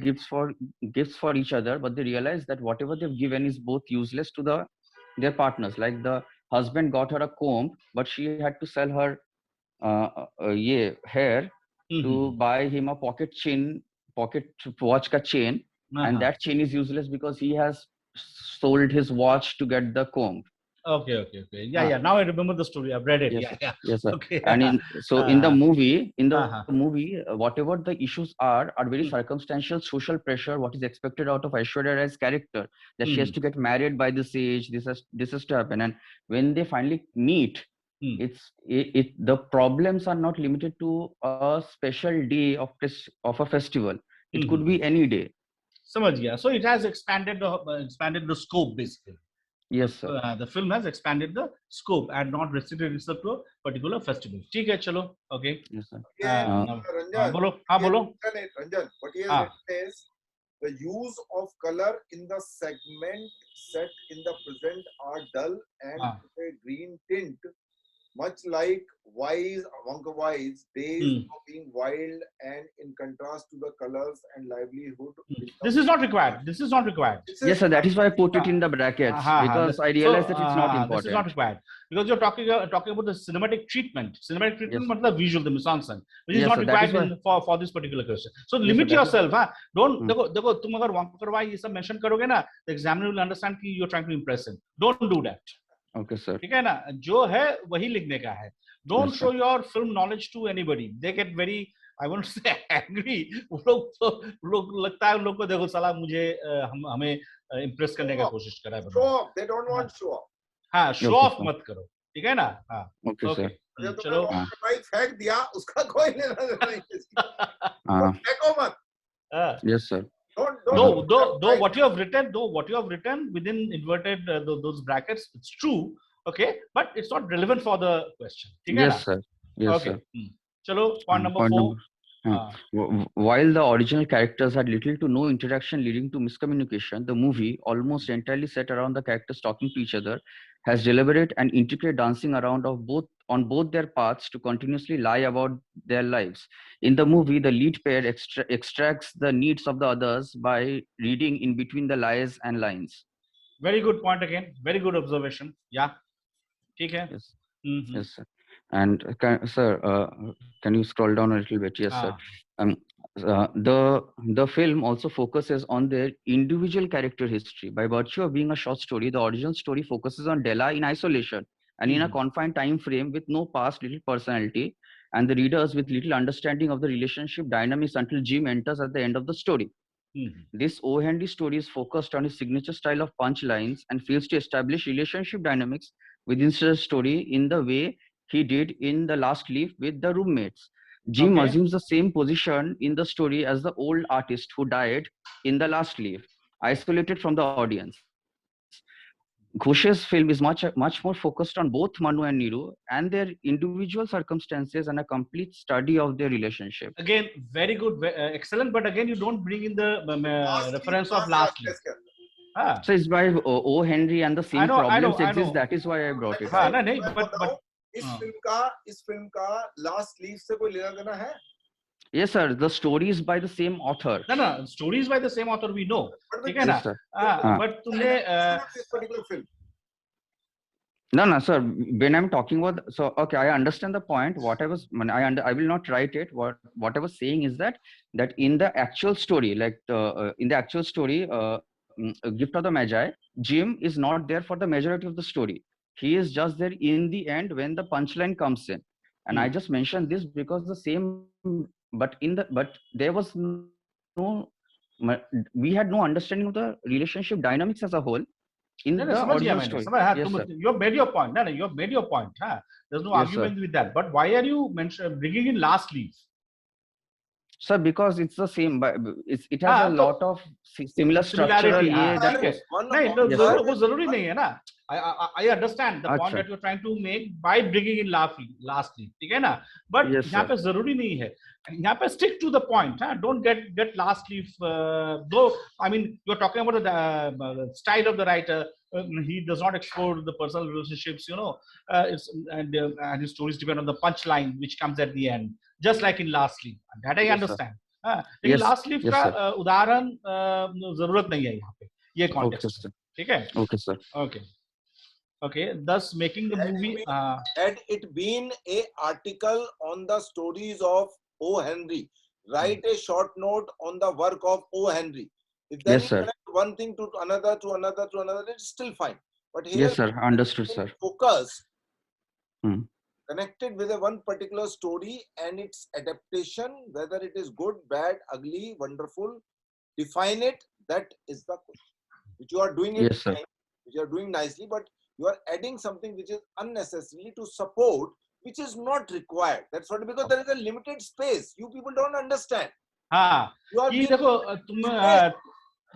gifts for each other, but they realize that whatever they've given is both useless to their partners. Like the husband got her a comb, but she had to sell her hair to buy him a pocket watch ka chain, and that chain is useless because he has sold his watch to get the comb. Okay. Yeah. Now I remember the story. I've read it. Yes, yes, sir. Okay. And in the movie, whatever the issues are very circumstantial social pressure. What is expected out of Aishwarya Rai's character, that she has to get married by this age. This has to happen. And when they finally meet, the problems are not limited to a special day of a festival. It could be any day. समझ गया. So it has expanded the scope basically. Yes, sir. The film has expanded the scope and not restricted itself to a particular festival. ठीक है, चलो. Okay. Yes, sir. Ranjan, बोलो. Ranjan, what he has written is the use of color in the segment set in the present are dull and with a green tint, much like Wong Kar-wai's Days of Being Wild, and in contrast to the colors and livelihood. This is not required. Yes, sir. That is why I put it in the brackets, because I realized that it's not important. This is not required because you're talking about the cinematic treatment. Cinematic treatment means the visual, the mise-en-scène, which is not required for this particular question. So limit yourself. Don't देखो तुम अगर Wong Kar-wai ये सब mention करोगे ना, the examiner will understand कि you're trying to impress him. Don't do that. Okay, sir. ठीक है ना, जो है वही लिखने का है. Don't show your film knowledge to anybody. They get very, I won't say angry. लोग लगता है उन लोग को देखो साला मुझे हमें impress करने का कोशिश कर रहा है. Show off. They don't want show off. हाँ, show off मत करो. ठीक है ना? हाँ. Okay, sir. चलो. भाई फेंक दिया, उसका कोई लेना नहीं. फेंको मत. Yes, sir. Though what you have written within inverted those brackets, it's true, okay, but it's not relevant for the question. Yes, sir. Yes, okay. Sir. Chalo, point number 4. While the original characters had little to no interaction leading to miscommunication, the movie, almost entirely set around the characters talking to each other, has deliberate and intricate dancing around on both their paths to continuously lie about their lives. In the movie, the lead pair extracts the needs of the others by reading in between the lies and lines. Very good point again. Very good observation. Yeah. Okay. Yes. Yes, sir. And sir, can you scroll down a little bit? Yes, sir. The film also focuses on their individual character history. By virtue of being a short story, the original story focuses on Della in isolation and in a confined time frame with no past, little personality. and the readers with little understanding of the relationship dynamics until Jim enters at the end of the story. This O. Henry story is focused on his signature style of punchlines and fails to establish relationship dynamics within the story in the way he did in The Last Leaf with the roommates. Jim assumes the same position in the story as the old artist who died in The Last Leaf, isolated from the audience. Ghosh's film is much more focused on both Manu and Niru and their individual circumstances and a complete study of their relationship. Again, very good, excellent. But again, you don't bring in the reference of Last Leaf. So it's by O. Henry and the same problems exist. That is why I brought it. इस film का Last Leaf से कोई लेना देना है? Yes, sir. The story is by the same author. No, story is by the same author. We know. Yes, sir. But तुमने this particular film. No, sir. When I'm talking about, so okay, I understand the point. What I will not write it. What I was saying is that in the actual story, like in the actual story, Gift of the Magi, Jim is not there for the majority of the story. He is just there in the end when the punchline comes in. And I just mentioned this because the same, but there was no, we had no understanding of the relationship dynamics as a whole in the original story. Yes, you have made your point. No, you have made your point. There's no argument with that. But why are you bringing in Last Leaf? Sir, because it's the same, but it has a lot of similar structural. I understand the point that you're trying to make by bringing in Last Leaf. But यहाँ पे जरूरी नहीं है. यहाँ पे stick to the point. Don't get Last Leaf. Though I mean you're talking about the style of the writer. He does not explore the personal relationships. And his stories depend on the punchline which comes at the end. Just like in Last Leaf, that I understand. लेकिन Last Leaf का उदाहरण जरूरत नहीं है यहाँ पे ये context. ठीक है? Okay. Thus making the movie. Had it been a article on the stories of O. Henry, write a short note on the work of O. Henry. If then you connect one thing to another, it's still fine. But here, yes, sir. Understood, sir. Focus. Connected with one particular story and its adaptation, whether it is good, bad, ugly, wonderful, define it. That is the question. Which you are doing it, yes, sir. Which you are doing nicely, but you are adding something which is unnecessarily to support, which is not required. That's what, because there is a limited space. You people don't understand. ये देखो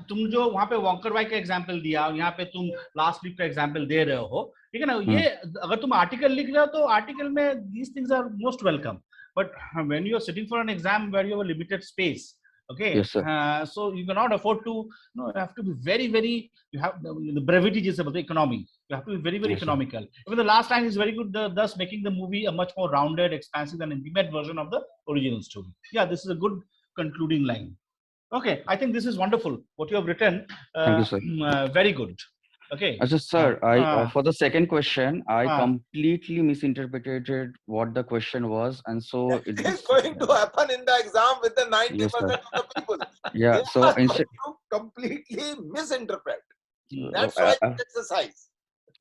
तुम जो वहाँ पे walker Y का example दिया और यहाँ पे तुम लास्ट लीफ का एग्जाम्पल दे रहे हो, ठीक है ना? ये अगर तुम आर्टिकल लिख रहे हो तो आर्टिकल में these things are most welcome, but when you are sitting for an exam where you have a limited space, okay, yes, sir. So you cannot afford to, you have to be very, you have the brevity is about the economy. You have to be very yes, economical. Sir. Even the last line is very good, thus making the movie a much more rounded, expansive and intimate version of the original story. Yeah, this is a good concluding line. Okay, I think this is wonderful. What you have written, thank you, sir. Very good. Okay. Sir, for the second question, I completely misinterpreted what the question was, and so it is going to happen in the exam with the 90% of the people. Yeah, they so instead to completely misinterpret. That's why exercise.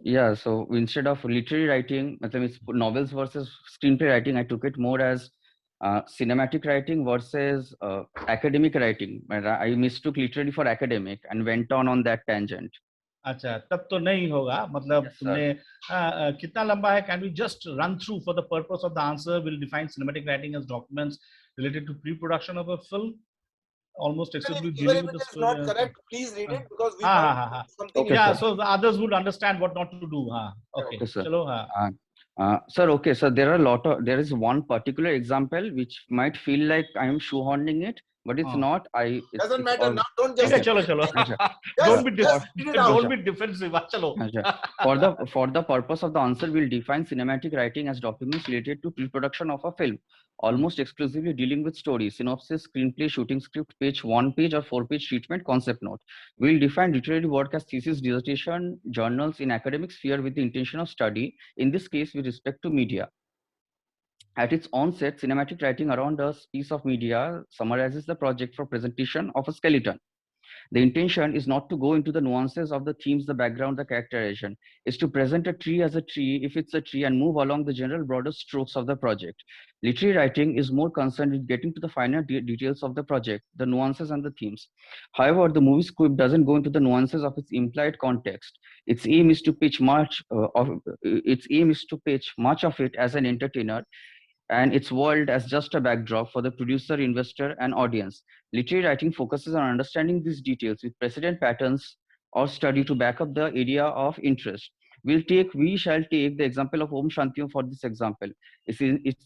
Yeah, so instead of literary writing, novels versus screenplay writing, I took it more as cinematic writing versus academic writing. I mistook literary for academic and went on that tangent. अच्छा, तब तो नहीं होगा, मतलब तुमने कितना लंबा है? Can we just run through for the purpose of the answer? We'll define cinematic writing as documents related to pre-production of a film, almost exclusively dealing with the story. Not correct. Please read it because we want something. Okay, yeah, so the others would understand what not to do. Okay, sir. Chalo, sir, okay, so there is one particular example which might feel like I am shoehorning it, but it's not. Doesn't matter. Now don't just. Chalo. Don't be defensive. Chalo. For the purpose of the answer, we'll define cinematic writing as documents related to pre-production of a film, almost exclusively dealing with story, synopsis, screenplay, shooting script, page, 1-page or 4-page treatment, concept note. We'll define literary work as thesis, dissertation, journals in academic sphere with the intention of study, in this case with respect to media. At its onset, cinematic writing around a piece of media summarizes the project for presentation of a skeleton. The intention is not to go into the nuances of the themes, the background, the characterization. Is to present a tree as a tree, if it's a tree, and move along the general broader strokes of the project. Literary writing is more concerned with getting to the finer details of the project, the nuances and the themes. However, the movie script doesn't go into the nuances of its implied context. Its aim is to pitch much of it as an entertainer, and its world as just a backdrop for the producer, investor, and audience. Literary writing focuses on understanding these details with precedent patterns or study to back up the area of interest. We shall take the example of Om Shanti Om for this example. Its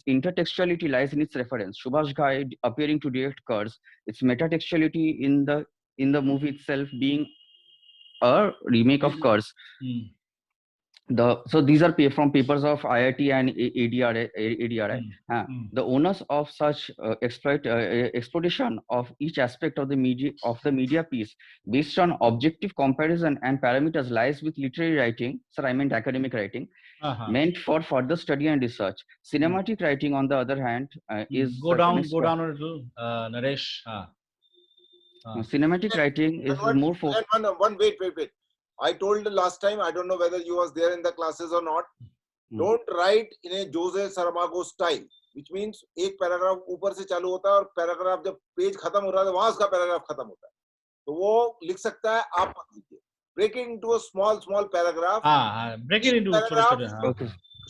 intertextuality lies in its reference. Subhash Ghai appearing to direct Kurz, its metatextuality in the movie itself being a remake of Kurz. So these are from papers of IIT and ADRI. The onus of such exploitation of each aspect of the media piece based on objective comparison and parameters lies with literary writing. Sir, I meant academic writing, meant for further study and research. Cinematic writing, on the other hand, is go down a little, Naresh. Cinematic writing is more for wait. I told last time, I don't know whether you was there in the classes or not. Don't write in a Jose Saramago style, which means एक paragraph ऊपर से चालू होता है और paragraph जब page खत्म हो रहा है वहां उसका पैराग्राफ खत्म होता है, तो वो लिख सकता है, आप मत लिखिए. Break it into a small paragraph. Break it into paragraph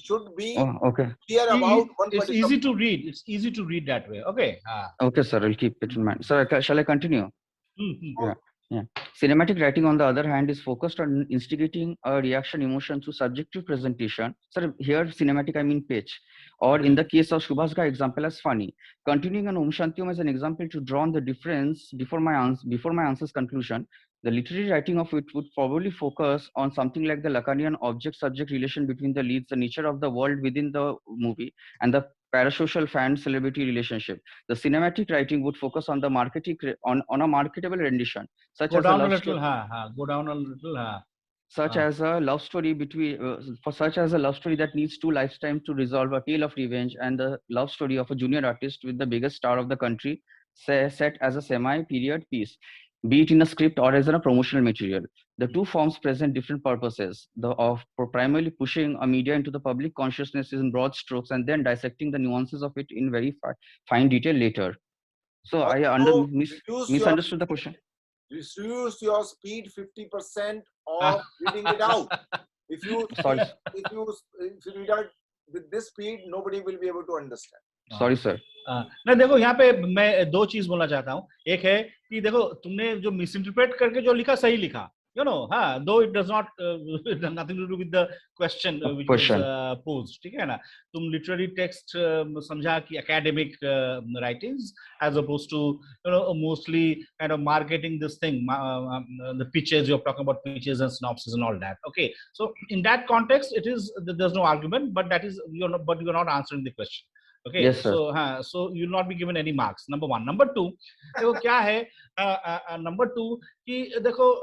should be clear about one. It's easy to read. It's easy to read that way. Okay. Okay, sir. I'll keep it in mind. Sir, shall I continue? Yeah. Cinematic writing, on the other hand, is focused on instigating a reaction emotion through subjective presentation. Sir, here cinematic I mean pitch, or in the case of Subhash Ghai example as funny. Continuing on Om Shanti Om as an example to draw on the difference before my answer's conclusion, the literary writing of it would probably focus on something like the Lacanian object-subject relation between the leads, the nature of the world within the movie, and the parasocial fan-celebrity relationship. The cinematic writing would focus on the on a marketable rendition, such as a love story that needs two lifetimes to resolve a tale of revenge, and the love story of a junior artist with the biggest star of the country, set as a semi-period piece, be it in a script or as a promotional material. The two forms present different purposes, primarily pushing a media into the public consciousness in broad strokes and then dissecting the nuances of it in very fine detail later. So I misunderstood the question. Reduce your speed 50% of reading it out. If you read out with this speed, nobody will be able to understand. Sorry, sir. नहीं देखो, यहाँ पे मैं दो चीज बोलना चाहता हूँ. एक है कि देखो तुमने जो मिसइंटरप्रेट करके जो लिखा सही लिखा, though it does not nothing to do with the question which was posed. ठीक है ना, तुम literary text समझा कि academic writings as opposed to mostly kind of marketing this thing, the pitches, you're talking about pitches and synopsis and all that. Okay, so in that context it is, there's no argument, but that is you're not answering the question. Okay, yes, so you'll not be given any marks. Number one. Number two, देखो क्या है, number two कि देखो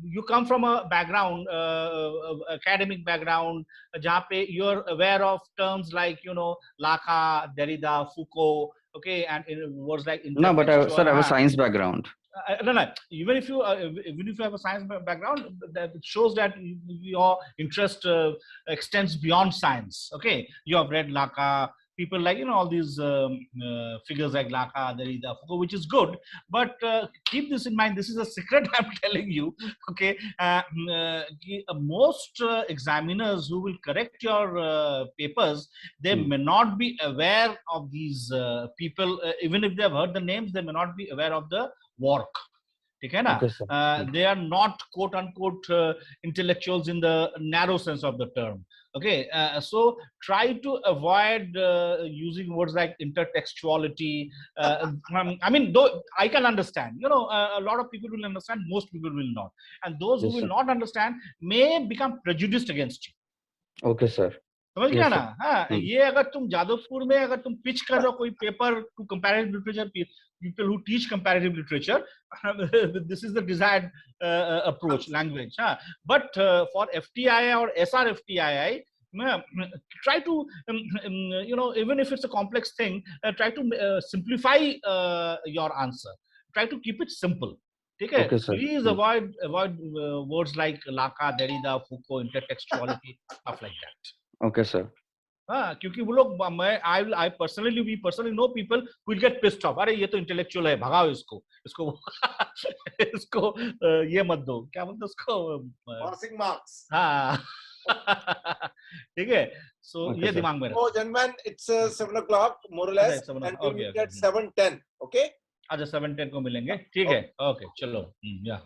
you come from a background, academic background, जहाँ पे you're aware of terms like Lacan, Derrida, Foucault, okay, and words like no, but sir, I have a science background. No. Even if you have a science background, that shows that your interest extends beyond science. Okay, you have read Lacan, people like all these figures like Lacan, Derrida, Foucault, which is good. But keep this in mind. This is a secret I'm telling you. Okay, most examiners who will correct your papers, they may not be aware of these people. Even if they have heard the names, they may not be aware of the work. Okay, they are not quote unquote intellectuals in the narrow sense of the term. Okay, so try to avoid using words like intertextuality. I mean, though I can understand, a lot of people will understand, most people will not, and those who will not understand may become prejudiced against you. Okay, sir. समझ गया ना. हाँ, ये अगर तुम जादवपुर में अगर तुम पिच कर रहे हो कोई paper two comparative literature, people who teach comparative literature, this is the desired approach, language. But for FTII or SRFTII, try to even if it's a complex thing, try to simplify your answer. try to keep it simple. Okay, Okay, sir. please avoid words like laka, derrida, Foucault, intertextuality, stuff like that. Okay, sir. हाँ, क्योंकि वो लोग I personally we personally know people who will get pissed off. अरे ये तो intellectual है, भगाओ इसको इसको ये मत दो, क्या बोलते उसको Passing marks. हाँ ठीक है, so Okay, ये sir. दिमाग में Oh, gentlemen, it's 7 o'clock more or less, अच्छा, 7 and we'll okay, meet okay. at 7:10. Okay. अच्छा 7:10 को मिलेंगे, ठीक है, ओके चलो, या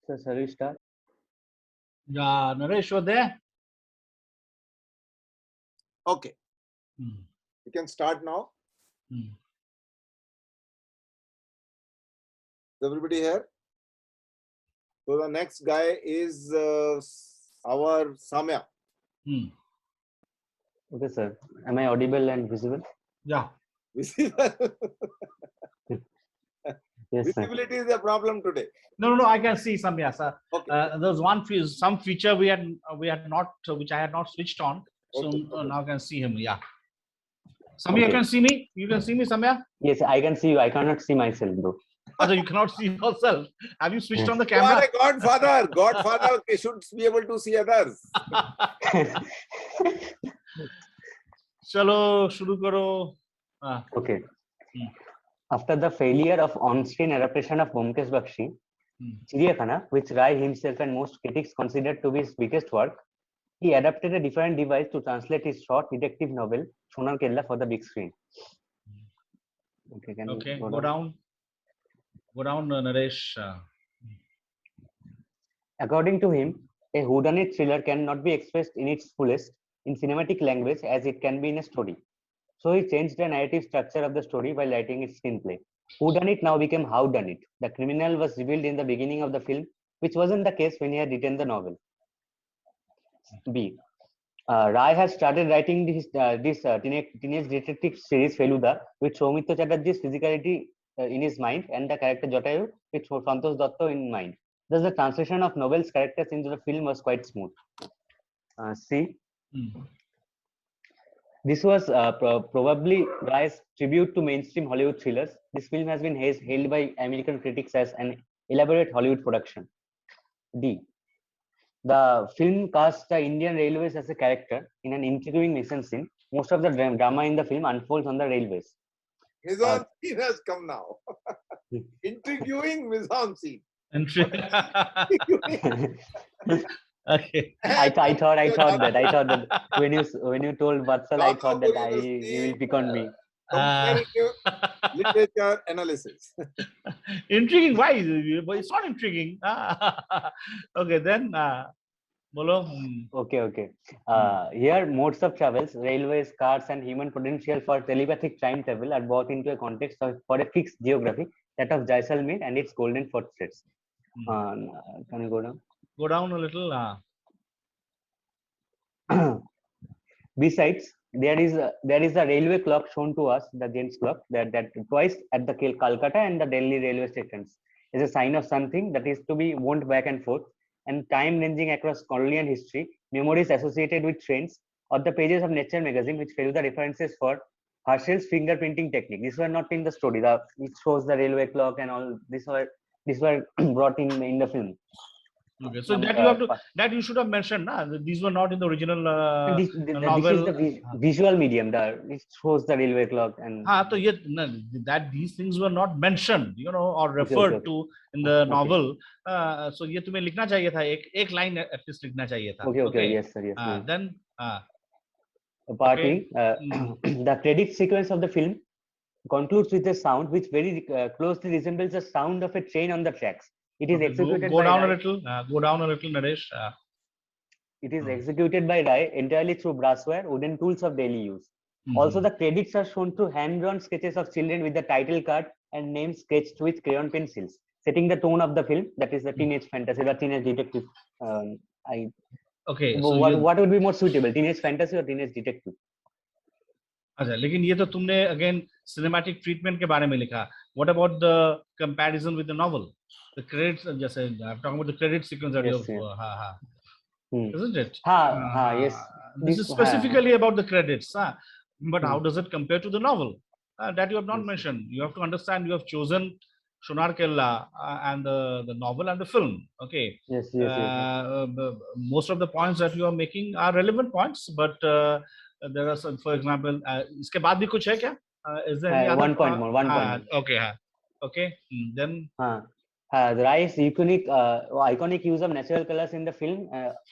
So, shall we start? Yeah, Naresh, you're there? Okay, Hmm. you can start now. Hmm. Is everybody here? So the next guy is our Samya. Hmm. Okay, sir. Am I audible and visible? Yeah. Visibility Yes, sir. is a problem today. No, I can see some. Yes, sir. Okay. There's some feature we had not, which I had not switched on. So Okay. now I can see him. Yeah. Samya, you Okay. can see me. You can see me, Samya. Yes, I can see you. I cannot see myself, bro. Also, you cannot see yourself. Have you switched on the You are camera? a godfather. Godfather should be able to see others. चलो शुरू करो. Okay. Hmm. After the failure of on-screen adaptation of Byomkesh Bakshi, Chiriyakhana, which Rai himself and most critics considered to be his biggest work, he adapted a different device to translate his short detective novel Sonar Kella for the big screen. Okay, can Okay, you go down. Go down, Naresh. According to him, a whodunit thriller cannot be expressed in its fullest in cinematic language as it can be in a story. So he changed the narrative structure of the story while writing its screenplay. Whodunit now became howdunit. The criminal was revealed in the beginning of the film, which wasn't the case when he had written the novel. B. Rai has started writing this teenage detective series Feluda with Soumitra Chatterjee's physicality in his mind and the character Jatayu with Santosh Datta in mind. Thus, the translation of novel's characters into the film was quite smooth. C. This was probably Rai's tribute to mainstream Hollywood thrillers. This film has been hailed by American critics as an elaborate Hollywood production. D. The film casts the Indian Railways as a character in an intriguing mission scene. Most of the drama in the film unfolds on the railways. Mise-en scene has come now. Intriguing mise-en scene. Okay. I thought that when you told Vatsal, I thought that you will pick on me. Comparative literature analysis. Intriguing. Why? It's not intriguing. Okay, then. Bolo. Okay. Here, modes of travels, railways, cars, and human potential for telepathic time travel are brought into a context for a fixed geography, that of Jaisalmer and its golden fortress. Can you go down? Go down a little. Besides, there is a railway clock shown to us, the Gents clock, that twice at the Calcutta and the Delhi railway stations is a sign of something that is to be wound back and forth, and time ranging across colonial history, memories associated with trains, or the pages of Nature magazine, which follow the references for Herschel's fingerprinting technique. These were not in the story. It shows the railway clock and all. These were brought in the film. Okay, so that you should have mentioned. These were not in the original novel. This is the visual medium. It shows the railway clock and. So that these things were not mentioned, or referred to in the novel. So ये तुम्हें लिखना चाहिए था, एक line at least लिखना चाहिए था. Okay. Yes, sir. Yes. Then. Partly, the credit sequence of the film concludes with a sound which very closely resembles the sound of a train on the tracks. It is executed go down a little. Go down a little, Naresh. It is executed by Rai entirely through brassware, wooden tools of daily use. Also, the credits are shown through hand-drawn sketches of children with the title card and names sketched with crayon pencils, setting the tone of the film. That is the teenage fantasy, the teenage detective. Okay. So what would be more suitable, teenage fantasy or teenage detective? अच्छा, लेकिन ये तो तुमने again cinematic treatment के बारे में लिखा. What about the comparison with the novel? The credits, जैसे I'm talking about the credit sequence that you have, isn't it? Yes. This is specifically about the credits, but how does it compare to the novel? That you have not mentioned. You have to understand. You have chosen Sonar Kella and the novel and the film. Okay. Yes. Most of the points that you are making are relevant points, but there are some, for example, इसके बाद भी कुछ है क्या? Is there any other? One point more. Okay. Then. The Rai's iconic use of natural colors in the film,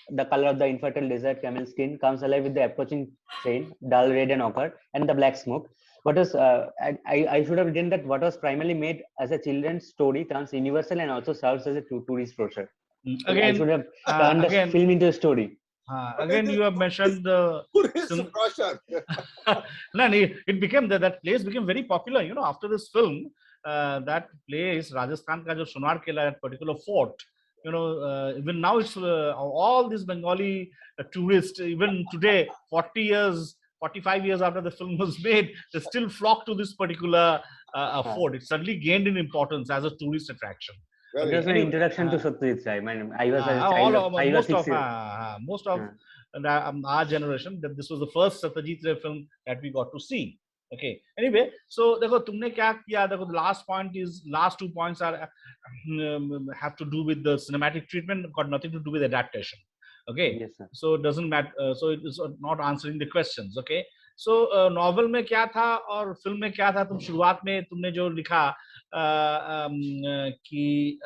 the color of the infertile desert camel skin comes alive with the approaching train, dull red and ochre, and the black smoke. What was I should have written that what was primarily made as a children's story turns universal and also serves as a tourist brochure. I Again, should have turned the again, film into a story. again, you have mentioned the. Who is Roshan? No, it became that place became very popular. You know, after this film, that place, Rajasthan ka jo Sonar Killa, that particular fort. You know, even now it's all these Bengali tourists. Even today, 40 years, 45 years after the film was made, they still flock to this particular fort. It suddenly gained in importance as a tourist attraction. Very That was my Anyway, introduction to Satyajit Ray. I was a all child of 5 or most 6 of years. most of our generation, that this was the first Satyajit Ray film that we got to see. Okay. Anyway, so देखो तुमने क्या किया? देखो the last 2 points are have to do with the cinematic treatment, got nothing to do with adaptation. Okay. Yes, sir. So it doesn't matter. So it is not answering the questions. Okay. So novel में क्या था और film में क्या था? तुम शुरुआत में तुमने जो लिखा कि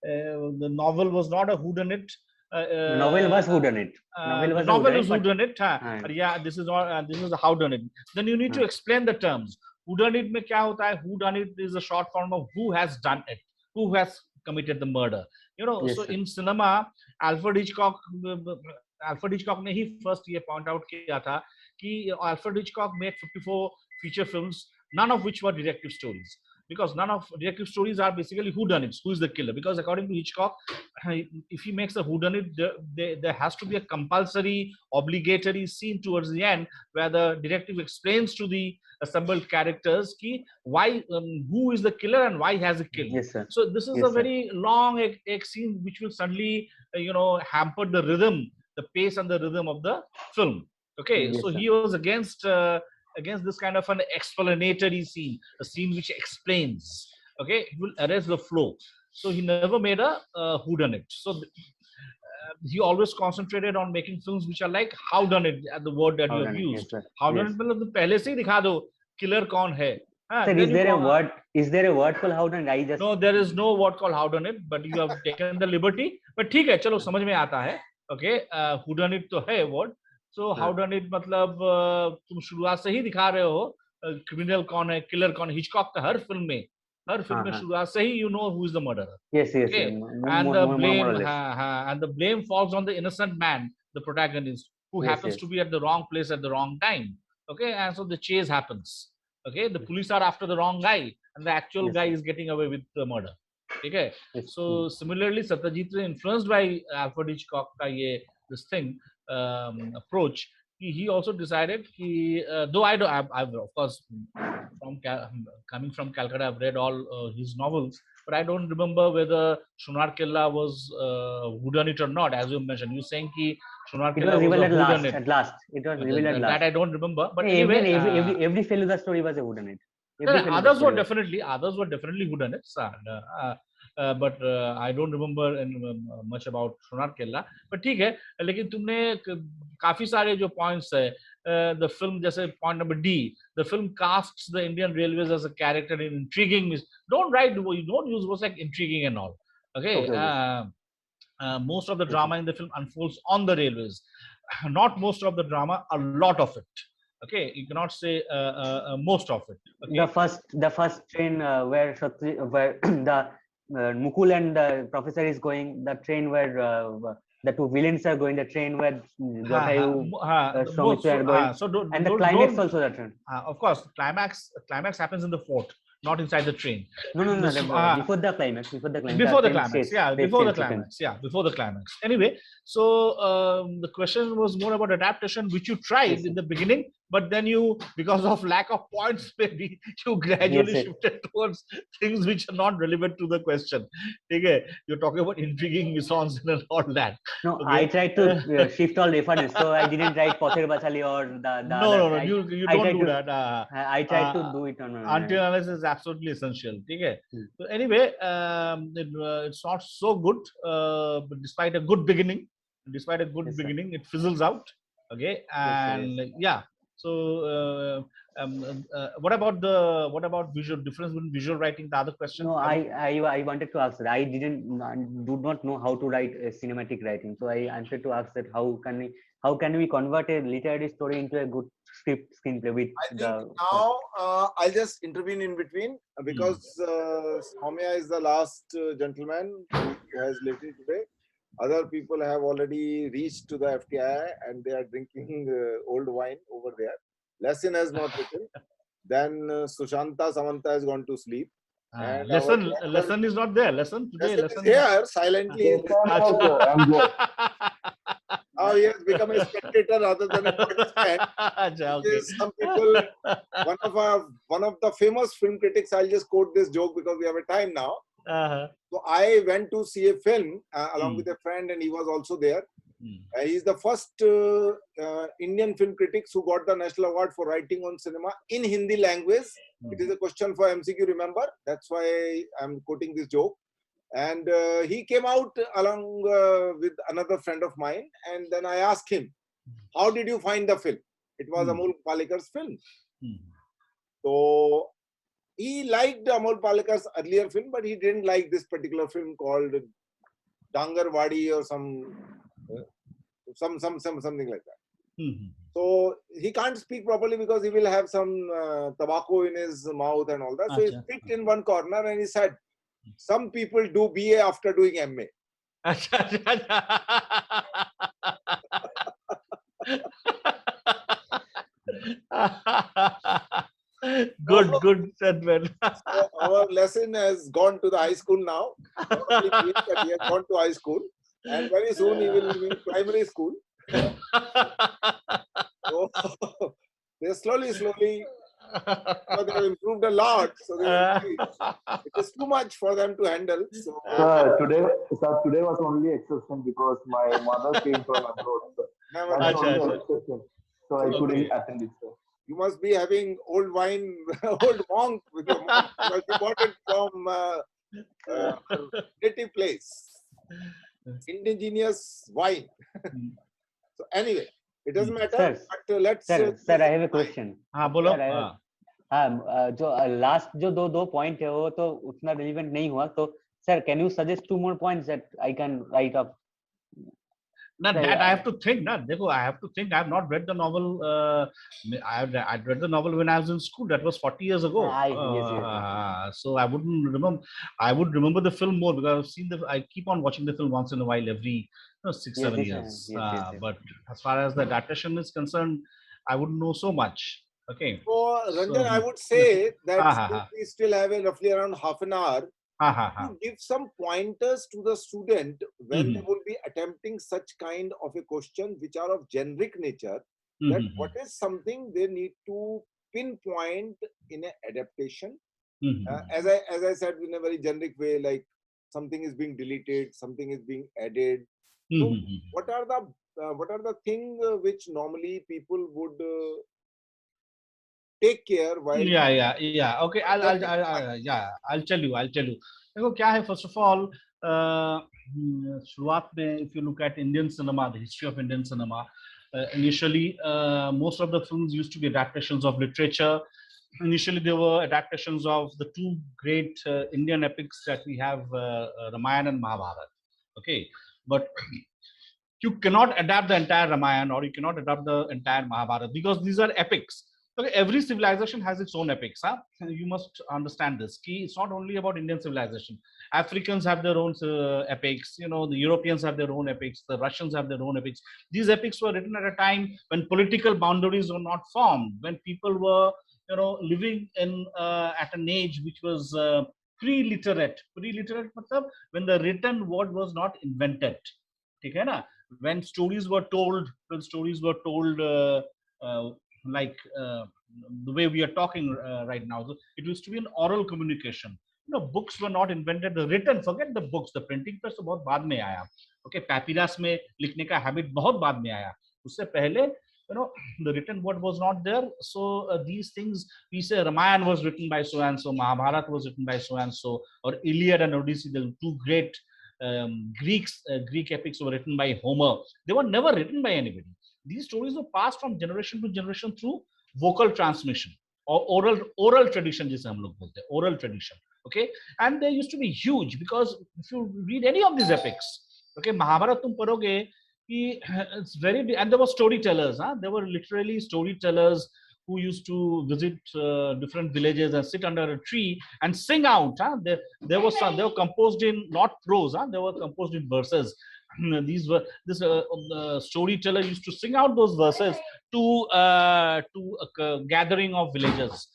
the novel was not a whodunit. Novel was whodunit. Novel was novel is whodunit. whodunit. Yeah, this is not. This is a howdunit. Then you need to explain the terms. Whodunit में क्या होता है? Whodunit is a short form of who has done it, who has committed the murder. You know, Yes, so sir. in cinema, Alfred Hitchcock ने ही first ये point out किया था कि Alfred Hitchcock made 54 feature films, none of which were detective stories. Because none of detective stories are basically whodunits, who is the killer. Because according to Hitchcock, if he makes a whodunit, there has to be a compulsory, obligatory scene towards the end where the detective explains to the assembled characters why, who is the killer and why has he killed. Yes, sir. So this is Yes, a very long scene which will suddenly, hamper the rhythm, the pace and the rhythm of the film. Okay, Yes, so sir. he was against this kind of an explanatory scene, a scene which explains. Okay, it will arrest the flow. So he never made a whodunit. So he always concentrated on making films which are like howdunit, the word that you have Whodunit, yes, used. sir. Howdunit मतलब तुम पहले से ही दिखा दो killer कौन है. Sir, is there a word? Is there a word called howdunit? I just No, there is no word called howdunit, but you have taken the liberty. But ठीक है, चलो समझ में आता है. Okay, whodunit तो है word. So howdunit मतलब तुम शुरुआत से ही दिखा रहे हो क्रिमिनल कौन है, किलर कौन है. हिचकॉक का हर फिल्म में शुरुआत से ही you know who is the murderer. Yes, yes. Okay, and the blame and the blame falls on the innocent man, the protagonist, who happens to be at the wrong place at the wrong time. Okay, and so the chase happens. Okay, the police are after the wrong guy, and the actual guy is getting away with the murder. Okay, so similarly, Satyajit Ray, influenced by Alfred Hitchcock ka this thing approach, he also decided though I've of course coming from Calcutta, I've read all his novels, but I don't remember whether Sonar Killa was whodunit or not. As you mentioned, you saying ki Sonar Killa was a whodunit. At last, it was revealed at last. That I don't remember, but anyway, every Feluda story was a whodunit. Others were definitely whodunits, but I don't remember much about Sonar Killa. But ठीक है, लेकिन तुमने काफी सारे जो points है, the film जैसे point number D, the film casts the Indian Railways as a character in intriguing. Don't use words like intriguing and all. Okay. Most of the drama in the film unfolds on the railways. Not most of the drama, a lot of it. Okay, you cannot say most of it. Okay? The first train where the Mukul and the professor is going, the train where the two villains are going, the train where Jotayu, Soumitra are going, and the climax also the train. Of course, climax happens in the fort, not inside the train. No, before the climax. Before the climax. Anyway, so the question was more about adaptation, which you tried in the beginning, but then you, because of lack of points, maybe you gradually shifted towards things which are not relevant to the question. Okay, you're talking about intriguing mise-en-scène and all that. No, okay. I tried to shift all reference, so I didn't write Pother Bachali or the No, you don't do that. I tried to do it on until analysis is absolutely essential. Okay. So anyway, it's not so good, but despite a good beginning, it fizzles out. Okay, and yeah. So What about visual difference between visual writing? The other question. No, I wanted to ask that. I do not know how to write cinematic writing, so I answered to ask that how can we convert a literary story into a good screenplay with I think now I'll just intervene in between because Soumya is the last gentleman who has lived it today. Other people have already reached to the FTI and they are drinking old wine over there. Lesson has not written. Then Sushanta Samanta has gone to sleep. And lesson is not there. Lesson today. Lesson is here silently. Now he has become a spectator rather than a participant. Okay. Some people, one of the famous film critics, I'll just quote this joke because we have a time now. So I went to see a film along with a friend and he was also there. He's the first Indian film critics who got the National Award for writing on cinema in Hindi language. It is a question for MCQ, remember? That's why I'm quoting this joke. And he came out along with another friend of mine. And then I asked him, how did you find the film? It was Amol Palekar's film. So he liked Amol Palekar's earlier film, but he didn't like this particular film called Dangarwadi or something like that. So he can't speak properly because he will have some tobacco in his mouth and all that. So he picked in one corner and he said, some people do BA after doing MA. Good said, man. So our lesson has gone to the high school now. He has gone to high school. And very soon he will be in primary school. So they slowly, they have improved a lot. So it is too much for them to handle. So today was only exception because my mother came from abroad. So I couldn't attend it. So. You must be having old wine, old monk with your mom. Because you got it from native place. Indigenous wine. So anyway, it doesn't matter. But let's. Sir, I have a question. बोलो. जो last जो दो point है वो तो उतना relevant नहीं हुआ तो sir, can you suggest 2 more points that I can write up? Not that I have to think. I have to think. I have not read the novel. I read the novel when I was in school. That was 40 years ago. Yes. So I wouldn't remember. I would remember the film more because I've seen I keep on watching the film once in a while every 6-7 years. Yes. But as far as the adaptation is concerned, I wouldn't know so much. Okay. So Ranjan, I would say that we still have roughly around half an hour. To give some pointers to the student when they will be attempting such kind of a question which are of generic nature, that what is something they need to pinpoint in an adaptation. As I said in a very generic way, like something is being deleted, something is being added. So what are the things which normally people would take care while okay, I'll tell you देखो क्या है, first of all शुरुआत में if you look at Indian cinema, the history of Indian cinema, initially most of the films used to be adaptations of literature. Initially there were adaptations of the two great Indian epics that we have, Ramayana and Mahabharata. Okay, but you cannot adapt the entire Ramayana or you cannot adapt the entire Mahabharata because these are epics. Okay, every civilization has its own epics. You must understand this. It's not only about Indian civilization. Africans have their own epics. The Europeans have their own epics. The Russians have their own epics. These epics were written at a time when political boundaries were not formed, when people were, living in at an age which was pre-literate. Pre-literate, when the written word was not invented. Okay, na? When stories were told, like the way we are talking right now, so it used to be an oral communication. Books were not invented. The written, forget the books, the printing press तो बहुत बाद में आया. Okay, papyrus में लिखने का habit बहुत बाद में आया. उससे पहले, the written word was not there. So these things, we say Ramayana was written by so and so, Mahabharata was written by so and so, or Iliad and Odyssey, the two great Greek epics were written by Homer. They were never written by anybody. These stories were passed from generation to generation through vocal transmission. or oral tradition जिसे हम लोग बोलते हैं, oral tradition. Okay, and they used to be huge because if you read any of these epics, okay, Mahabharata तुम पढ़ोगे कि it's very, and there were storytellers, there were literally storytellers who used to visit different villages and sit under a tree and sing out. They were composed in not prose, they were composed in verses. These were this storyteller used to sing out those verses to a gathering of villagers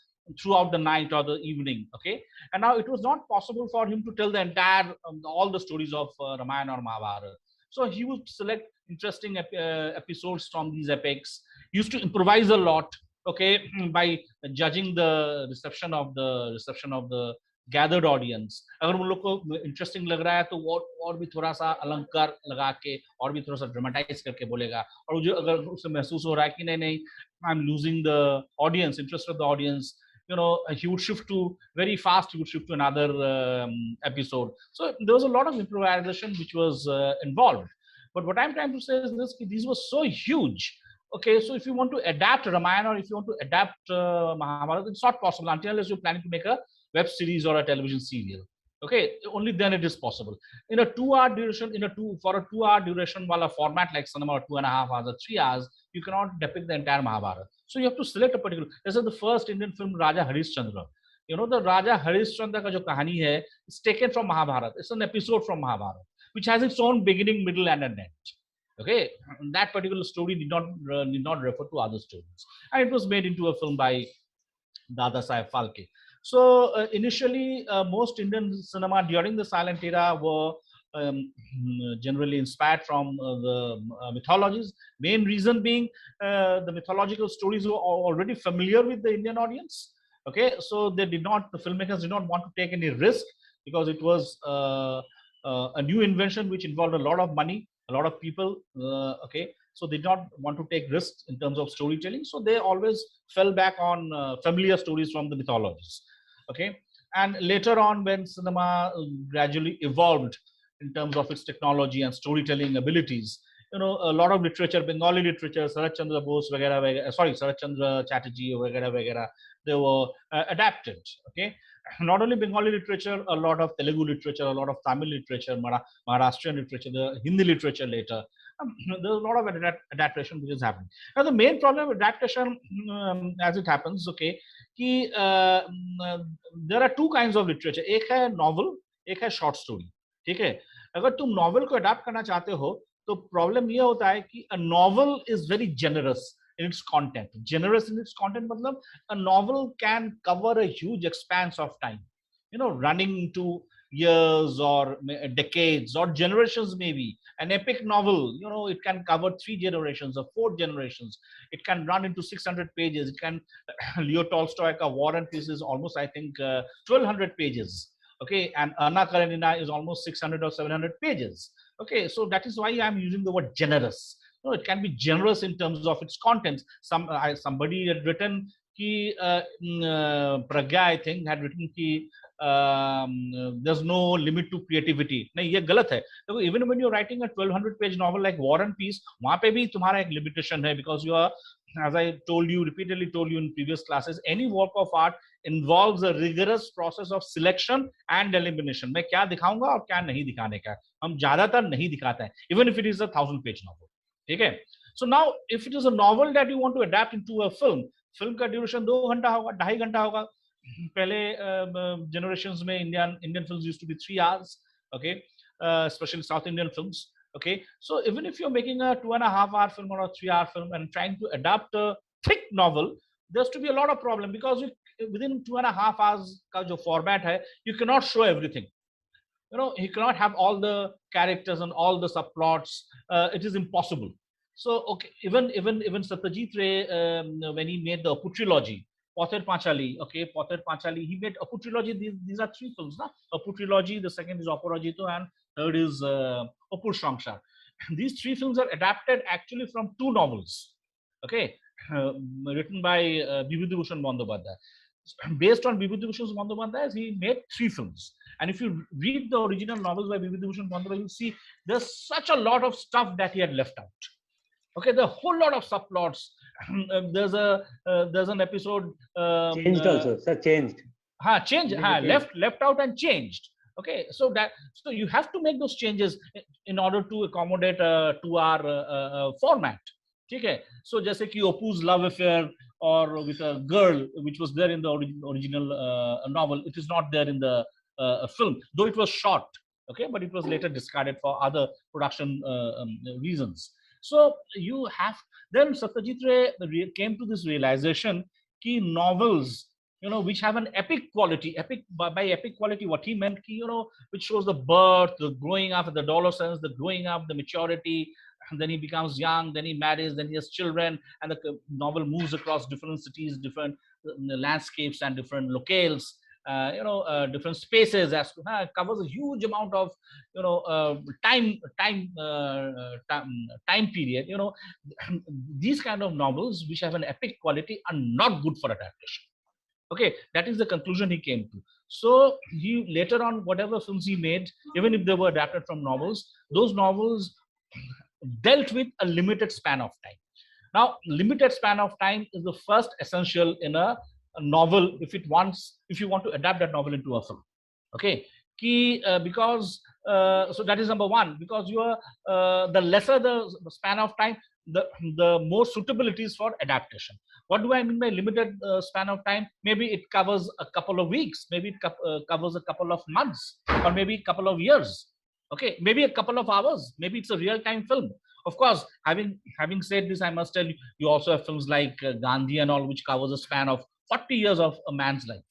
throughout the night or the evening. Okay, and now it was not possible for him to tell the entire all the stories of Ramayana or Mahabharata. So he would select interesting episodes from these epics. He used to improvise a lot. Okay, by judging the reception of the gathered audience. अगर उन लोग को interesting लग रहा है तो वो और भी थोड़ा सा अलंकार लगा के और भी थोड़ा सा dramatize करके बोलेगा, और मुझे अगर उसे महसूस हो रहा है कि नहीं I'm losing the audience, interest of the audience, you know, he would shift to very fast, he would shift to another episode. So there was a lot of improvisation which was involved. But what I'm trying to say is this: these were so huge. Okay, so if you want to adapt Ramayana or if you want to adapt Mahabharata, it's not possible unless you're planning to make a web series or a television serial. Okay, only then it is possible. In a 2-hour duration, for a 2-hour duration, while a format like cinema or 2.5 hours or 3 hours, you cannot depict the entire Mahabharata. So you have to select a particular. This is the first Indian film, Raja Harishchandra. You know, the Raja Harishchandra ka jo kahani hai, it's taken from Mahabharata. It's an episode from Mahabharata, which has its own beginning, middle, and an end. Okay, that particular story did not refer to other stories, and it was made into a film by Dada Saheb Phalke. So initially, most Indian cinema during the silent era were generally inspired from the mythologies. Main reason being the mythological stories were already familiar with the Indian audience. Okay, so the filmmakers did not want to take any risk because it was a new invention which involved a lot of money, a lot of people. Okay, so they did not want to take risks in terms of storytelling, so they always fell back on familiar stories from the mythologies. Okay, and later on, when cinema gradually evolved in terms of its technology and storytelling abilities, you know, a lot of literature, Bengali literature, Sarat Chandra Bose, Sarat Chandra Chatterjee, they were adapted. Okay, not only Bengali literature, a lot of Telugu literature, a lot of Tamil literature, Maharashtrian literature, the Hindi literature later. There's a lot of adaptation which is happening. Now, the main problem with adaptation, as it happens, okay, there are two kinds of literature. एक है novel, एक है short story. ठीक है? अगर तुम novel को adapt करना चाहते हो, तो problem ये होता है कि a novel is very generous in its content. Generous in its content मतलब a novel can cover a huge expanse of time. You know, running into years or decades or generations maybe. An epic novel, you know, it can cover 3 generations or 4 generations. It can run into 600 pages. It can, Leo Tolstoy ka War and Peace is almost, I think, 1200 pages. Okay, and Anna Karenina is almost 600 or 700 pages. Okay, so that is why I'm using the word generous. No, it can be generous in terms of its contents. Somebody had written ki Pragya, I think, had written ki there's no limit to creativity. नहीं, ये गलत है. देखो, even when you're writing a 1200-page novel like War and Peace, वहाँ पे भी तुम्हारा एक limitation है, because you are, as I repeatedly told you in previous classes, any work of art involves a rigorous process of selection and elimination. मैं क्या दिखाऊंगा और क्या नहीं दिखाने का. हम ज्यादातर नहीं दिखाते हैं, even if it is a 1000-page novel. ठीक है? So now, if it is a novel that you want to adapt into a film, film का duration 2 घंटा होगा, 2.5 घंटा होगा. पहले generations में Indian films used to be 3 hours. Okay, especially South Indian films. Okay, so even if you're making a 2.5-hour film or a 3-hour film and trying to adapt a thick novel, there's to be a lot of problem, because within 2.5 hours का जो format है, you cannot show everything. You know, you cannot have all the characters and all the subplots. It is impossible. So okay, even Satyajit Ray, when he made the Apu trilogy, Pother Panchali, okay, Pother Panchali, he made Apu trilogy. These are 3 films, na? Apu trilogy, the second is Aparajito, and third is Apur Samshar. These 3 films are adapted actually from 2 novels, okay, written by Bibhutibhushan Bandyopadhyay. Based on Bibhutibhushan Bandyopadhyay, he made 3 films. And if you read the original novels by Bibhutibhushan Bandyopadhyay, you'll see there's such a lot of stuff that he had left out. Okay, there are a whole lot of subplots. There's an episode Changed also, sir, changed. Changed, Changed. left out and changed. Okay, so you have to make those changes in order to accommodate a 2-hour format. Okay, so जैसे कि Opu's love affair or with a girl, which was there in the original novel, it is not there in the film, though it was shot. Okay, but it was later discarded for other production reasons. So you have, then Satyajit Ray came to this realization कि novels, which have an epic quality, by epic quality, what he meant, which shows the birth, the growing up, the adolescence, the growing up, the maturity, and then he becomes young, then he marries, then he has children, and the novel moves across different cities, different landscapes, and different locales, different spaces, as covers a huge amount of time period. These kind of novels which have an epic quality are not good for adaptation. Okay, that is the conclusion he came to. So he later on, whatever films he made, even if they were adapted from novels, those novels dealt with a limited span of time. Now, limited span of time is the first essential in a novel if you want to adapt that novel into a film. Okay, because so that is number one, because you are the lesser the span of time, the more suitable it is for adaptation. What do I mean by limited span of time? Maybe it covers a couple of weeks, maybe it covers a couple of months, or maybe a couple of years. Okay, maybe a couple of hours, maybe it's a real-time film. Of course, having said this, I must tell you, you also have films like Gandhi and all, which covers a span of 40 years of a man's life.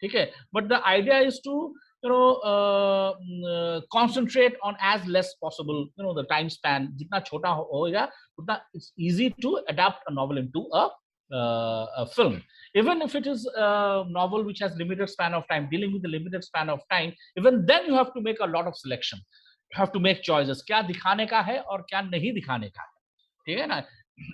Okay, but the idea is to concentrate on as less possible, the time span. Jitna chota hoga, utna it's easy to adapt a novel into a film. Even if it is a novel which has limited span of time, dealing with the limited span of time, even then you have to make a lot of selection. You have to make choices. क्या दिखाने का है और क्या नहीं दिखाने का है, ठीक है ना?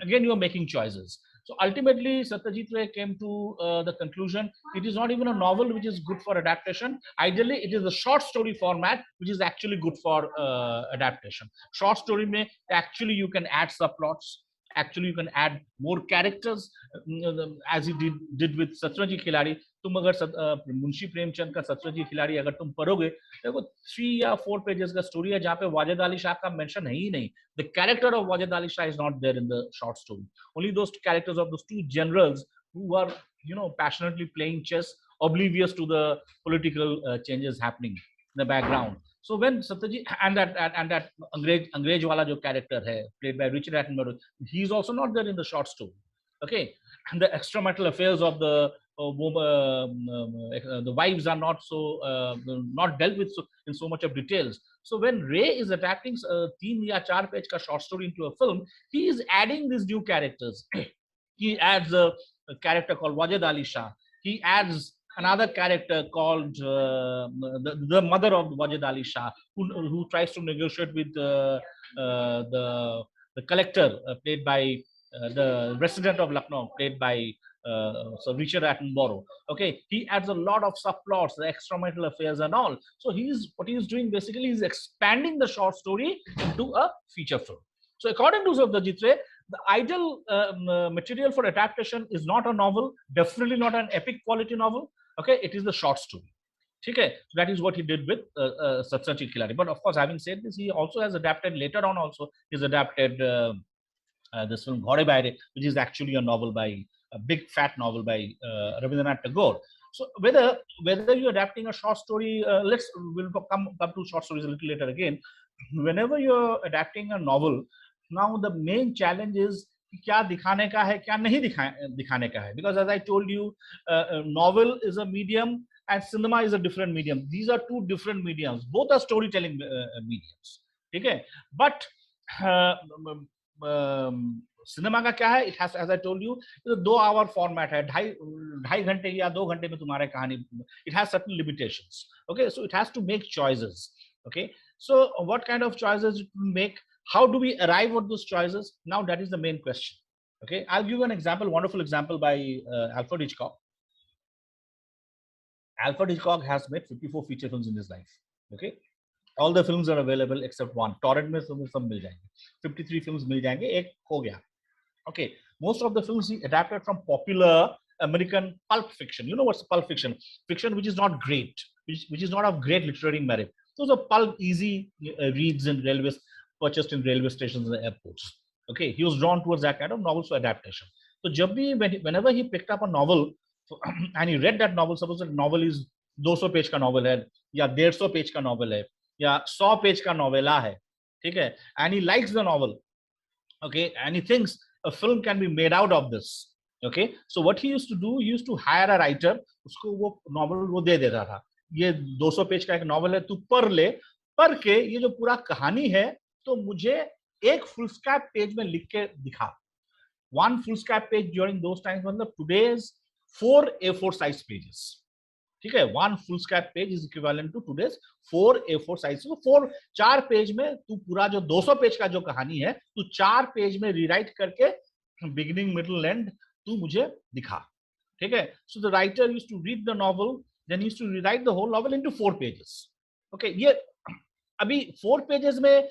Again, you are making choices. So ultimately, Satyajit Ray came to the conclusion it is not even a novel which is good for adaptation. Ideally, it is a short story format which is actually good for adaptation. Short story mein actually you can add subplots. Actually, you can add more characters, as he did with Satranji Khiladi. तुम अगर मुंशी प्रेमचंद का सतरंजी खिलाड़ी अगर तुम पढ़ोगे, देखो 3 या 4 पेजेस का स्टोरी है जहाँ पे वाजिद अली शाह का मेंशन है ही नहीं. The character of Wajid Ali Shah is not there in the short story. Only those characters of those 2 generals who are, passionately playing chess, oblivious to the political changes happening in the background. So when Satyajit and that Angrez wala jo character hai, played by Richard Attenborough, he is also not there in the short story. Okay, and the extramarital affairs of the wives are not not dealt with in so much of details. So when Ray is adapting 3 or 4 page ka short story into a film, he is adding these new characters. He adds a character called Wajid Ali Shah. He adds another character called the mother of Wajid Ali Shah, who tries to negotiate with the collector, played by the resident of Lucknow, played by so Richard Attenborough. Okay, he adds a lot of subplots, the extramarital affairs and all. So what he is doing basically is expanding the short story into a feature film. So according to Satyajit Ray, the ideal material for adaptation is not a novel, definitely not an epic quality novel. Okay, it is the short story. Okay, so that is what he did with Satranji Khiladi. But of course, having said this, he also has adapted later on. Also, he's adapted this film Ghode Baire, which is actually a novel by a big fat novel by Rabindranath Tagore. So whether you're adapting a short story, we'll come to short stories a little later again. Whenever you're adapting a novel, now the main challenge is क्या दिखाने का है, क्या नहीं दिखाने का है. Because as I told you, novel is a medium and cinema is a different medium. These are 2 different mediums. Both are storytelling mediums. Okay, but cinema का क्या है, it has, as I told you, 2-hour format है, 2.5 घंटे या 2 घंटे में तुम्हारे कहानी, it has certain limitations. Okay, so it has to make choices. Okay, so what kind of choices it will make, how do we arrive at those choices? Now that is the main question. Okay, I'll give you an example, wonderful example by Alfred Hitchcock. Alfred Hitchcock has made 54 feature films in his life. Okay, All the films are available except one. Torrent में सब मिल जाएंगे. 53 films मिल जाएंगे, एक हो गया. Okay, most of the films he adapted from popular American pulp fiction. You know what's pulp fiction? Fiction which is not great, which is not of great literary merit. Those are pulp, easy reads in railways, purchased in railway stations and airports. Okay, he was drawn towards that kind of novels for adaptation. So whenever he picked up a novel and he read that novel, suppose the novel is 200 page का novel है या 150 page का novel है या 100 page का novella है, ठीक है, and he likes the novel, okay, and he thinks a film can be made out of this. Okay, so what he used to do, he used to hire a writer, उसको वो novel वो दे देता था, ये 200 page का एक novel है, तू पढ़ ले, पढ़ के ये जो पूरा कहानी है तो मुझे एक full scap पेज में लिख के दिखा. One full scap page during those times मतलब today's 4 A4 size pages. ठीक है, one full scap page is equivalent to today's 4 A4 size. So 4 page में तू पूरा जो 200 पेज का जो कहानी है तू 4 पेज में रीराइट करके beginning, middle, end तू मुझे दिखा. ठीक है, so the writer used to read the novel, then he used to rewrite the whole novel into 4 pages. Okay, ये अभी 4 pages में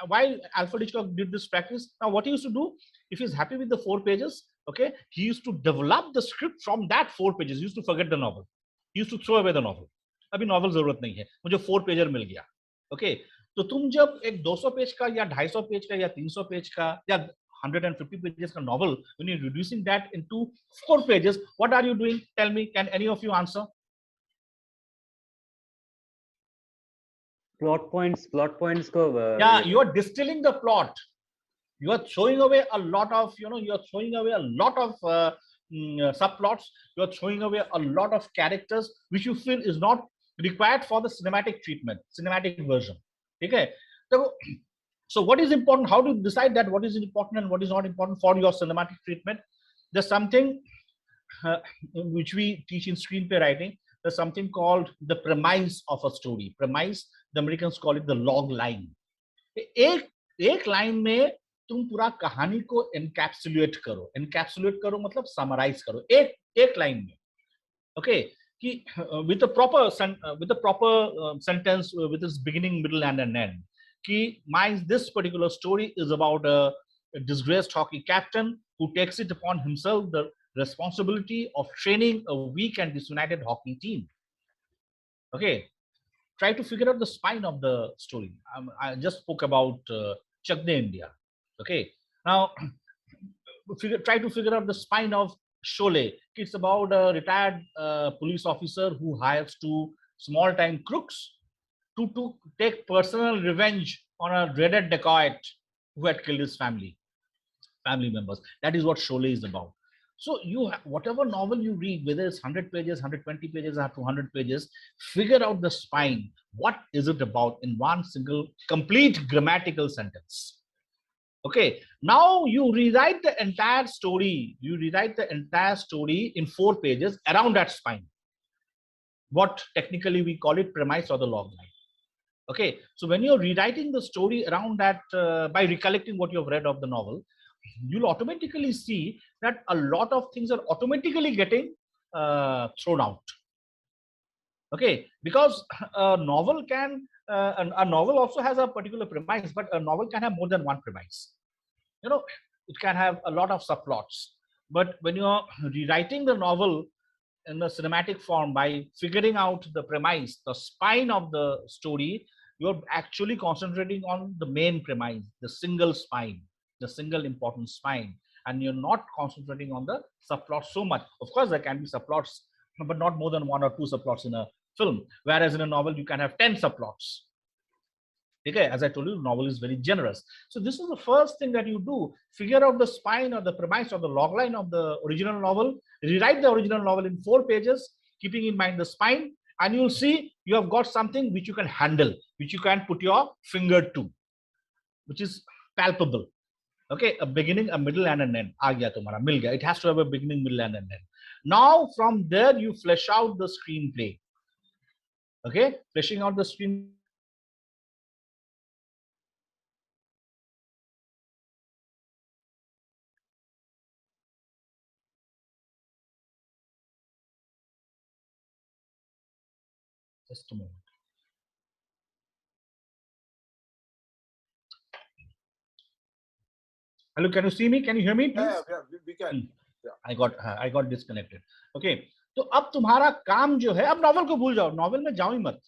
why Alfred Hitchcock did this practice. Now what he used to do, if he's happy with the 4 pages, okay, he used to develop the script from that 4 pages. He used to forget the novel, he used to throw away the novel. अभी novel जरूरत नहीं है, मुझे 4 pager मिल गया. Okay, तो तुम जब एक 200 पेज का या 250 पेज का या 300 पेज का या 150 pages का novel, when you're reducing that into 4 pages, what are you doing? Tell me, can any of you answer? plot points को Yeah, you are distilling the plot. You are throwing away a lot of, you are throwing away a lot of subplots. You are throwing away a lot of characters which you feel is not required for the cinematic treatment, cinematic version. Okay, so what is important? How do you decide that what is important and what is not important for your cinematic treatment? There's something which we teach in screenplay writing. There's something called the premise of a story. Premise, the Americans call it the log line. एक line में तुम पूरा कहानी को encapsulate करो मतलब summarise करो एक लाइन में. ओके, कि with a proper sentence with its beginning, middle and an end, कि this particular story is about a disgraced hockey captain who takes it upon himself the responsibility of training a weak and disunited hockey team. Okay, try to figure out the spine of the story. I just spoke about Chak De India. Okay, now try to figure out the spine of Sholay. It's about a retired police officer who hires 2 small-time crooks to take personal revenge on a dreaded dacoit who had killed his family members. That is what Sholay is about. So whatever novel you read, whether it's 100 pages, 120 pages, or 200 pages, figure out the spine. What is it about in one single complete grammatical sentence? Okay, now you rewrite the entire story. You rewrite the entire story in 4 pages around that spine. What technically we call it premise or the log line. Okay, so when you're rewriting the story around that by recollecting what you've read of the novel, you'll automatically see that a lot of things are automatically getting thrown out. Okay, because a novel a novel also has a particular premise, but a novel can have more than one premise. It can have a lot of subplots. But when you're rewriting the novel in the cinematic form by figuring out the premise, the spine of the story, you're actually concentrating on the main premise, the single spine, the single important spine, and you're not concentrating on the subplots so much. Of course, there can be subplots, but not more than 1 or 2 subplots in a film, whereas in a novel you can have 10 subplots. Okay, as I told you, the novel is very generous. So this is the first thing that you do: figure out the spine or the premise or the log line of the original novel, rewrite the original novel in 4 pages, keeping in mind the spine, and you'll see you have got something which you can handle, which you can put your finger to, which is palpable. Okay, a beginning, a middle, and an end. aa gaya tumhara, mil gaya. It has to have a beginning, middle, and an end. Now from there you flesh out the screenplay. Okay, fleshing out the screen. Just a moment. Hello, can you see me? Can you hear me, please? Yeah, we can. I got disconnected. Okay. तो अब तुम्हारा काम जो है, अब novel को भूल जाओ, नॉवल में जाओ ही मत,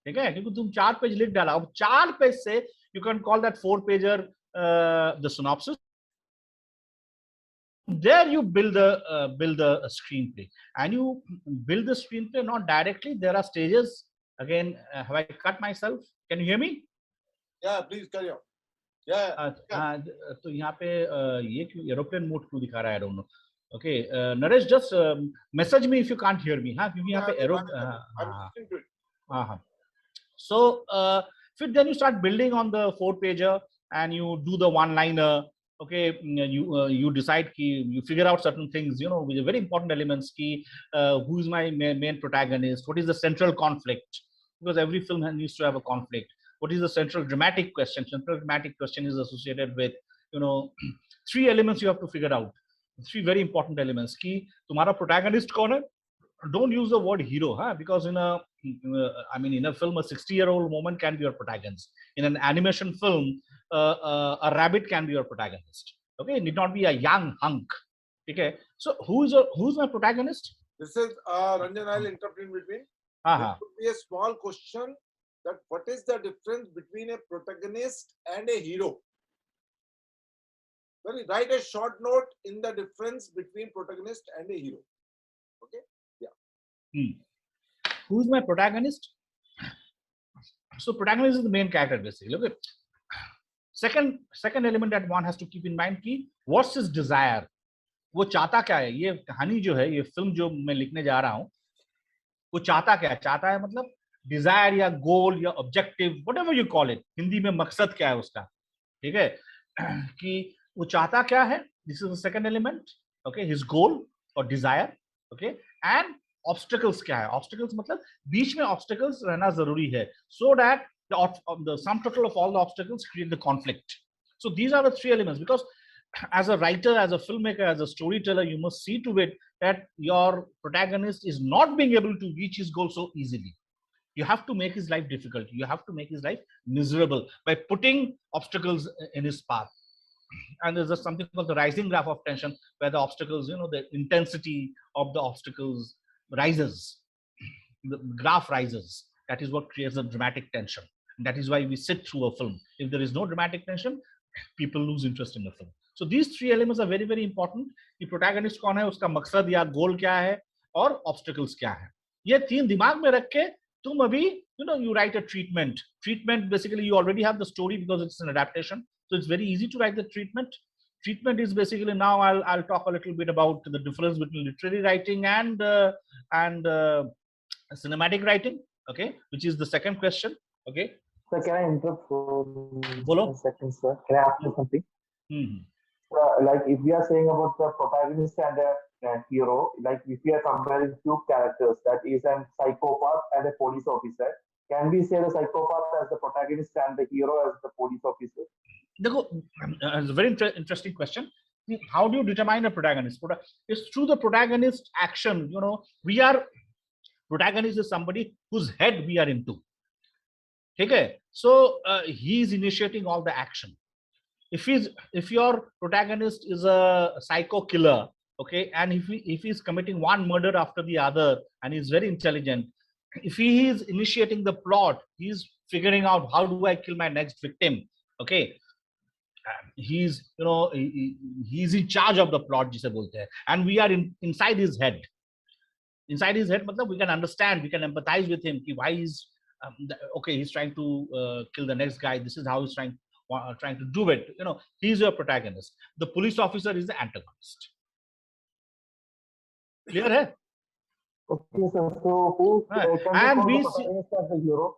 ठीक है, क्योंकि तुम 4 पेज लिख डाला. अब 4 पेज से you can call that 4 pager the synopsis. There you build the screenplay, and you build the screenplay not directly. There are stages. Again, have I cut myself? Can you hear me? Yeah, please carry on. Yeah. तो यहाँ पे ये क्यों aeroplane mode क्यों दिखा रहा है? I don't know. Okay, Naresh, just message me if you can't hear me. हाँ, क्योंकि यहाँ पे arrow. So then you start building on the 4-pager, and you do the one-liner. Okay, you decide ki, you figure out certain things, you know, with very important elements. Ki, who is my main protagonist? What is the central conflict? Because every film needs to have a conflict. What is the central dramatic question? Central dramatic question is associated with, you know, 3 elements you have to figure out. 3 very important elements. Ki, तुम्हारा protagonist कौन है? Don't use the word hero, huh? Because in a film, a 60-year-old woman can be your protagonist. In an animation film, a rabbit can be your protagonist. Okay, it need not be a young hunk. Okay, so who's my protagonist? This is Ranjan. I'll interrupt in between. There could be a small question that what is the difference between a protagonist and a hero? Well, write a short note in the difference between protagonist and a hero. Okay. Who's my protagonist? So protagonist is the main character basically. Okay. Second element that one has to keep in mind कि what's his desire? वो चाहता क्या है? ये कहानी जो है, ये फिल्म जो मैं लिखने जा रहा हूँ, वो चाहता क्या है? चाहता है मतलब डिजायर या गोल या objective, whatever you call it. Hindi में मकसद क्या है उसका? ठीक है, कि वो चाहता क्या है? This is the second element. Okay, his goal or desire. Okay, and obstacles क्या है? Obstacles मतलब बीच में obstacles रहना जरूरी है, so that the sum total of all the obstacles create the conflict. So these are the 3 elements, because as a writer, as a filmmaker, as a storyteller, you must see to it that your protagonist is not being able to reach his goal so easily. You have to make his life difficult. You have to make his life miserable by putting obstacles in his path. And there's something called the rising graph of tension, where the obstacles, you know, the intensity of the obstacles rises. The graph rises. That is what creates the dramatic tension. And that is why we sit through a film. If there is no dramatic tension, people lose interest in the film. So these 3 elements are very, very important. The protagonist कौन है, उसका मकसद या गोल क्या है, और obstacles क्या है. ये 3 दिमाग में रख के तुम अभी, you know, you write a treatment. Treatment, basically you already have the story because it's an adaptation. So it's very easy to write the treatment. Treatment is basically, now I'll talk a little bit about the difference between literary writing and cinematic writing. Okay, which is the second question. Okay. Sir, can I interrupt for Bolo. a second, sir? Can I ask you something? Like if we are saying about the protagonist and the hero, like if we are comparing 2 characters, that is a psychopath and a police officer, can we say the psychopath as the protagonist and the hero as the police officer? It's a very interesting question. How do you determine a protagonist? It's through the protagonist action. You know, protagonist is somebody whose head we are into. Okay, so he is initiating all the action. If your protagonist is a psycho killer, okay, and if he's committing one murder after the other, and he's very intelligent, if he is initiating the plot, he's figuring out how do I kill my next victim. Okay, he's, you know, he's in charge of the plot, जिसे बोलते हैं, and we are inside his head. Inside his head, मतलब we can understand, we can empathize with him. Why he's okay, he's trying to kill the next guy. This is how he's trying to do it. You know, he's your protagonist. The police officer is the antagonist. Clear hai? Okay, sir. So who can we call the protagonist as the hero?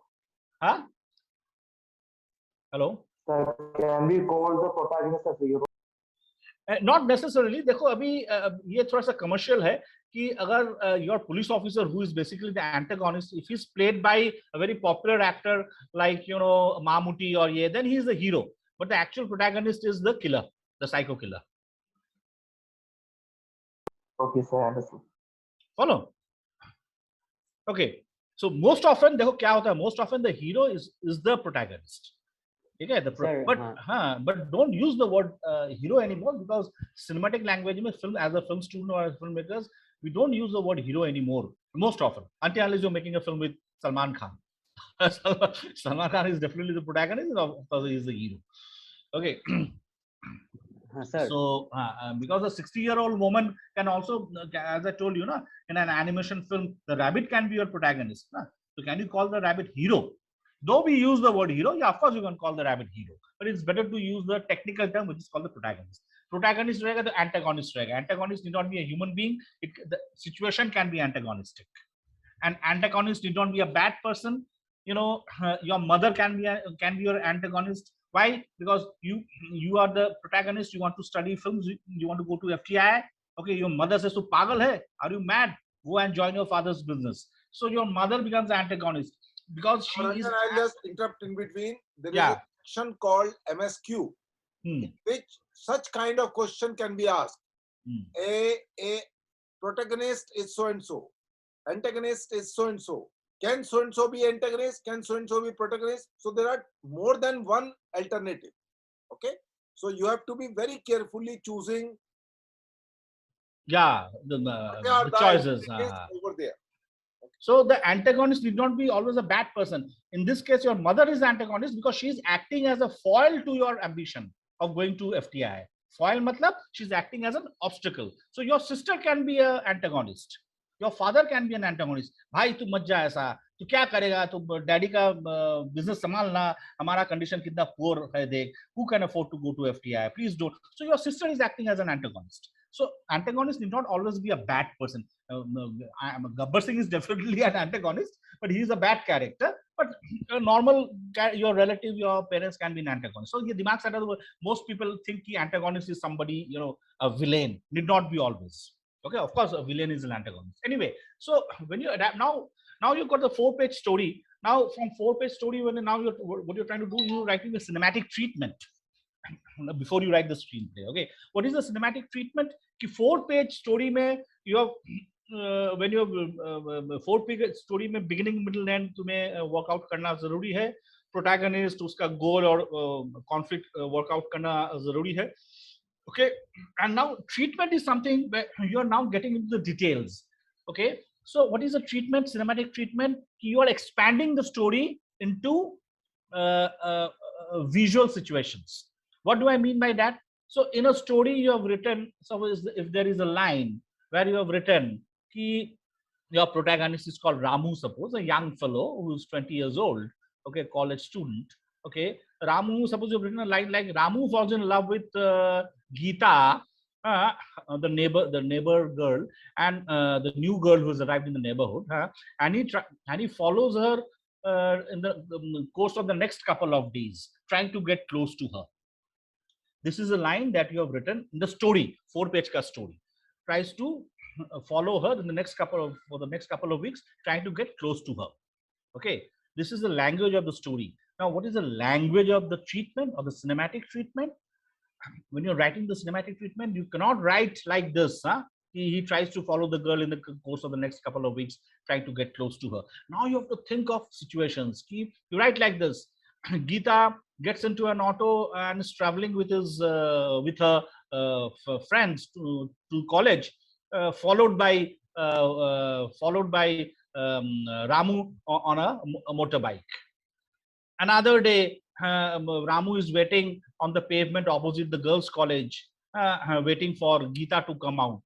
Huh? Hello? Sir, can we call the protagonist as the hero? Not necessarily. देखो अभी ये थोड़ा सा commercial है कि अगर your police officer who is basically the antagonist, if he's played by a very popular actor like, you know, Mammootty or ये, then he is the hero. But the actual protagonist is the killer, the psycho killer. Okay, sir, I understand. Follow? Okay. So most often देखो क्या होता है, most often the hero is the protagonist. Okay, Sir, but don't use the word hero anymore, because cinematic language में film, as a film student or as filmmakers, we don't use the word hero anymore most often, until unless you're making a film with Salman Khan. Salman Khan is definitely the protagonist, of course he is the hero. Okay. sir. So because a 60-year-old woman can also, as I told you, in an animation film, the rabbit can be your protagonist. So can you call the rabbit hero? Though we use the word hero, yeah, of course you can call the rabbit hero, but it's better to use the technical term, which is called the protagonist. Protagonist रहेगा तो antagonist रहेगा. Antagonist need not be a human being. The situation can be antagonistic. An antagonist need not be a bad person. Your mother can be your antagonist. Why? Because you are the protagonist. You want to study films. You want to go to FTI. Okay, your mother says, "So pagal hai? Are you mad? Go and join your father's business." So your mother becomes the antagonist because she is. I'll just interrupt in between. There is a section called MSQ, in which such kind of question can be asked. A protagonist is so and so. Antagonist is so and so. Can so and so be antagonist? Can so and so be protagonist? So there are more than one alternative. Okay, so you have to be very carefully choosing. The choices over there. Okay. So the antagonist need not be always a bad person. In this case, your mother is the antagonist because she is acting as a foil to your ambition of going to FTI. Foil matlab she's acting as an obstacle. So your sister can be an antagonist. Your father can be an antagonist. भाई तू मत जा ऐसा, तू क्या करेगा, तू daddy का बिजनेस संभालना, हमारा कंडीशन कितना poor है देख, who can afford to go to FTI, please don't. So your sister is acting as an antagonist. So antagonist need not always be a bad person. Gabbar Singh is definitely an antagonist, but he is a bad character. But a normal, your relative, your parents can be an antagonist. So ये दिमाग से most people think the antagonist is somebody, a villain. Need not be always. Okay, of course, a villain is an antagonist. Anyway, so when you adapt now you've got the 4-page story. Now from 4-page story, what you're trying to do, you're writing a cinematic treatment before you write the screenplay. Okay, what is the cinematic treatment? 4-page story mein you have when you have 4-page story mein beginning, middle, end तुम्हें work out करना जरूरी है. Protagonist उसका goal और conflict work out करना जरूरी है. Okay, and now treatment is something where you are now getting into the details. Okay, so what is the treatment? Cinematic treatment. You are expanding the story into visual situations. What do I mean by that? So in a story you have written, suppose if there is a line where you have written ki your protagonist is called Ramu, suppose a young fellow who is 20 years old, okay, college student. Okay, Ramu, suppose you've written a line like Ramu falls in love with Geeta, the neighbor girl, and the new girl who has arrived in the neighborhood, and he follows her in the course of the next couple of days, trying to get close to her. This is a line that you have written in the story, 4-page ka story. Tries to follow her in the next couple of weeks, trying to get close to her. Okay, this is the language of the story. Now, what is the language of the treatment, of the cinematic treatment? When you're writing the cinematic treatment, you cannot write like this. He tries to follow the girl in the course of the next couple of weeks, trying to get close to her. Now you have to think of situations. You write like this. Geeta gets into an auto and is traveling with her friends to college, followed by Ramu on a motorbike. Another day, Ramu is waiting on the pavement opposite the girls' college, waiting for Geeta to come out.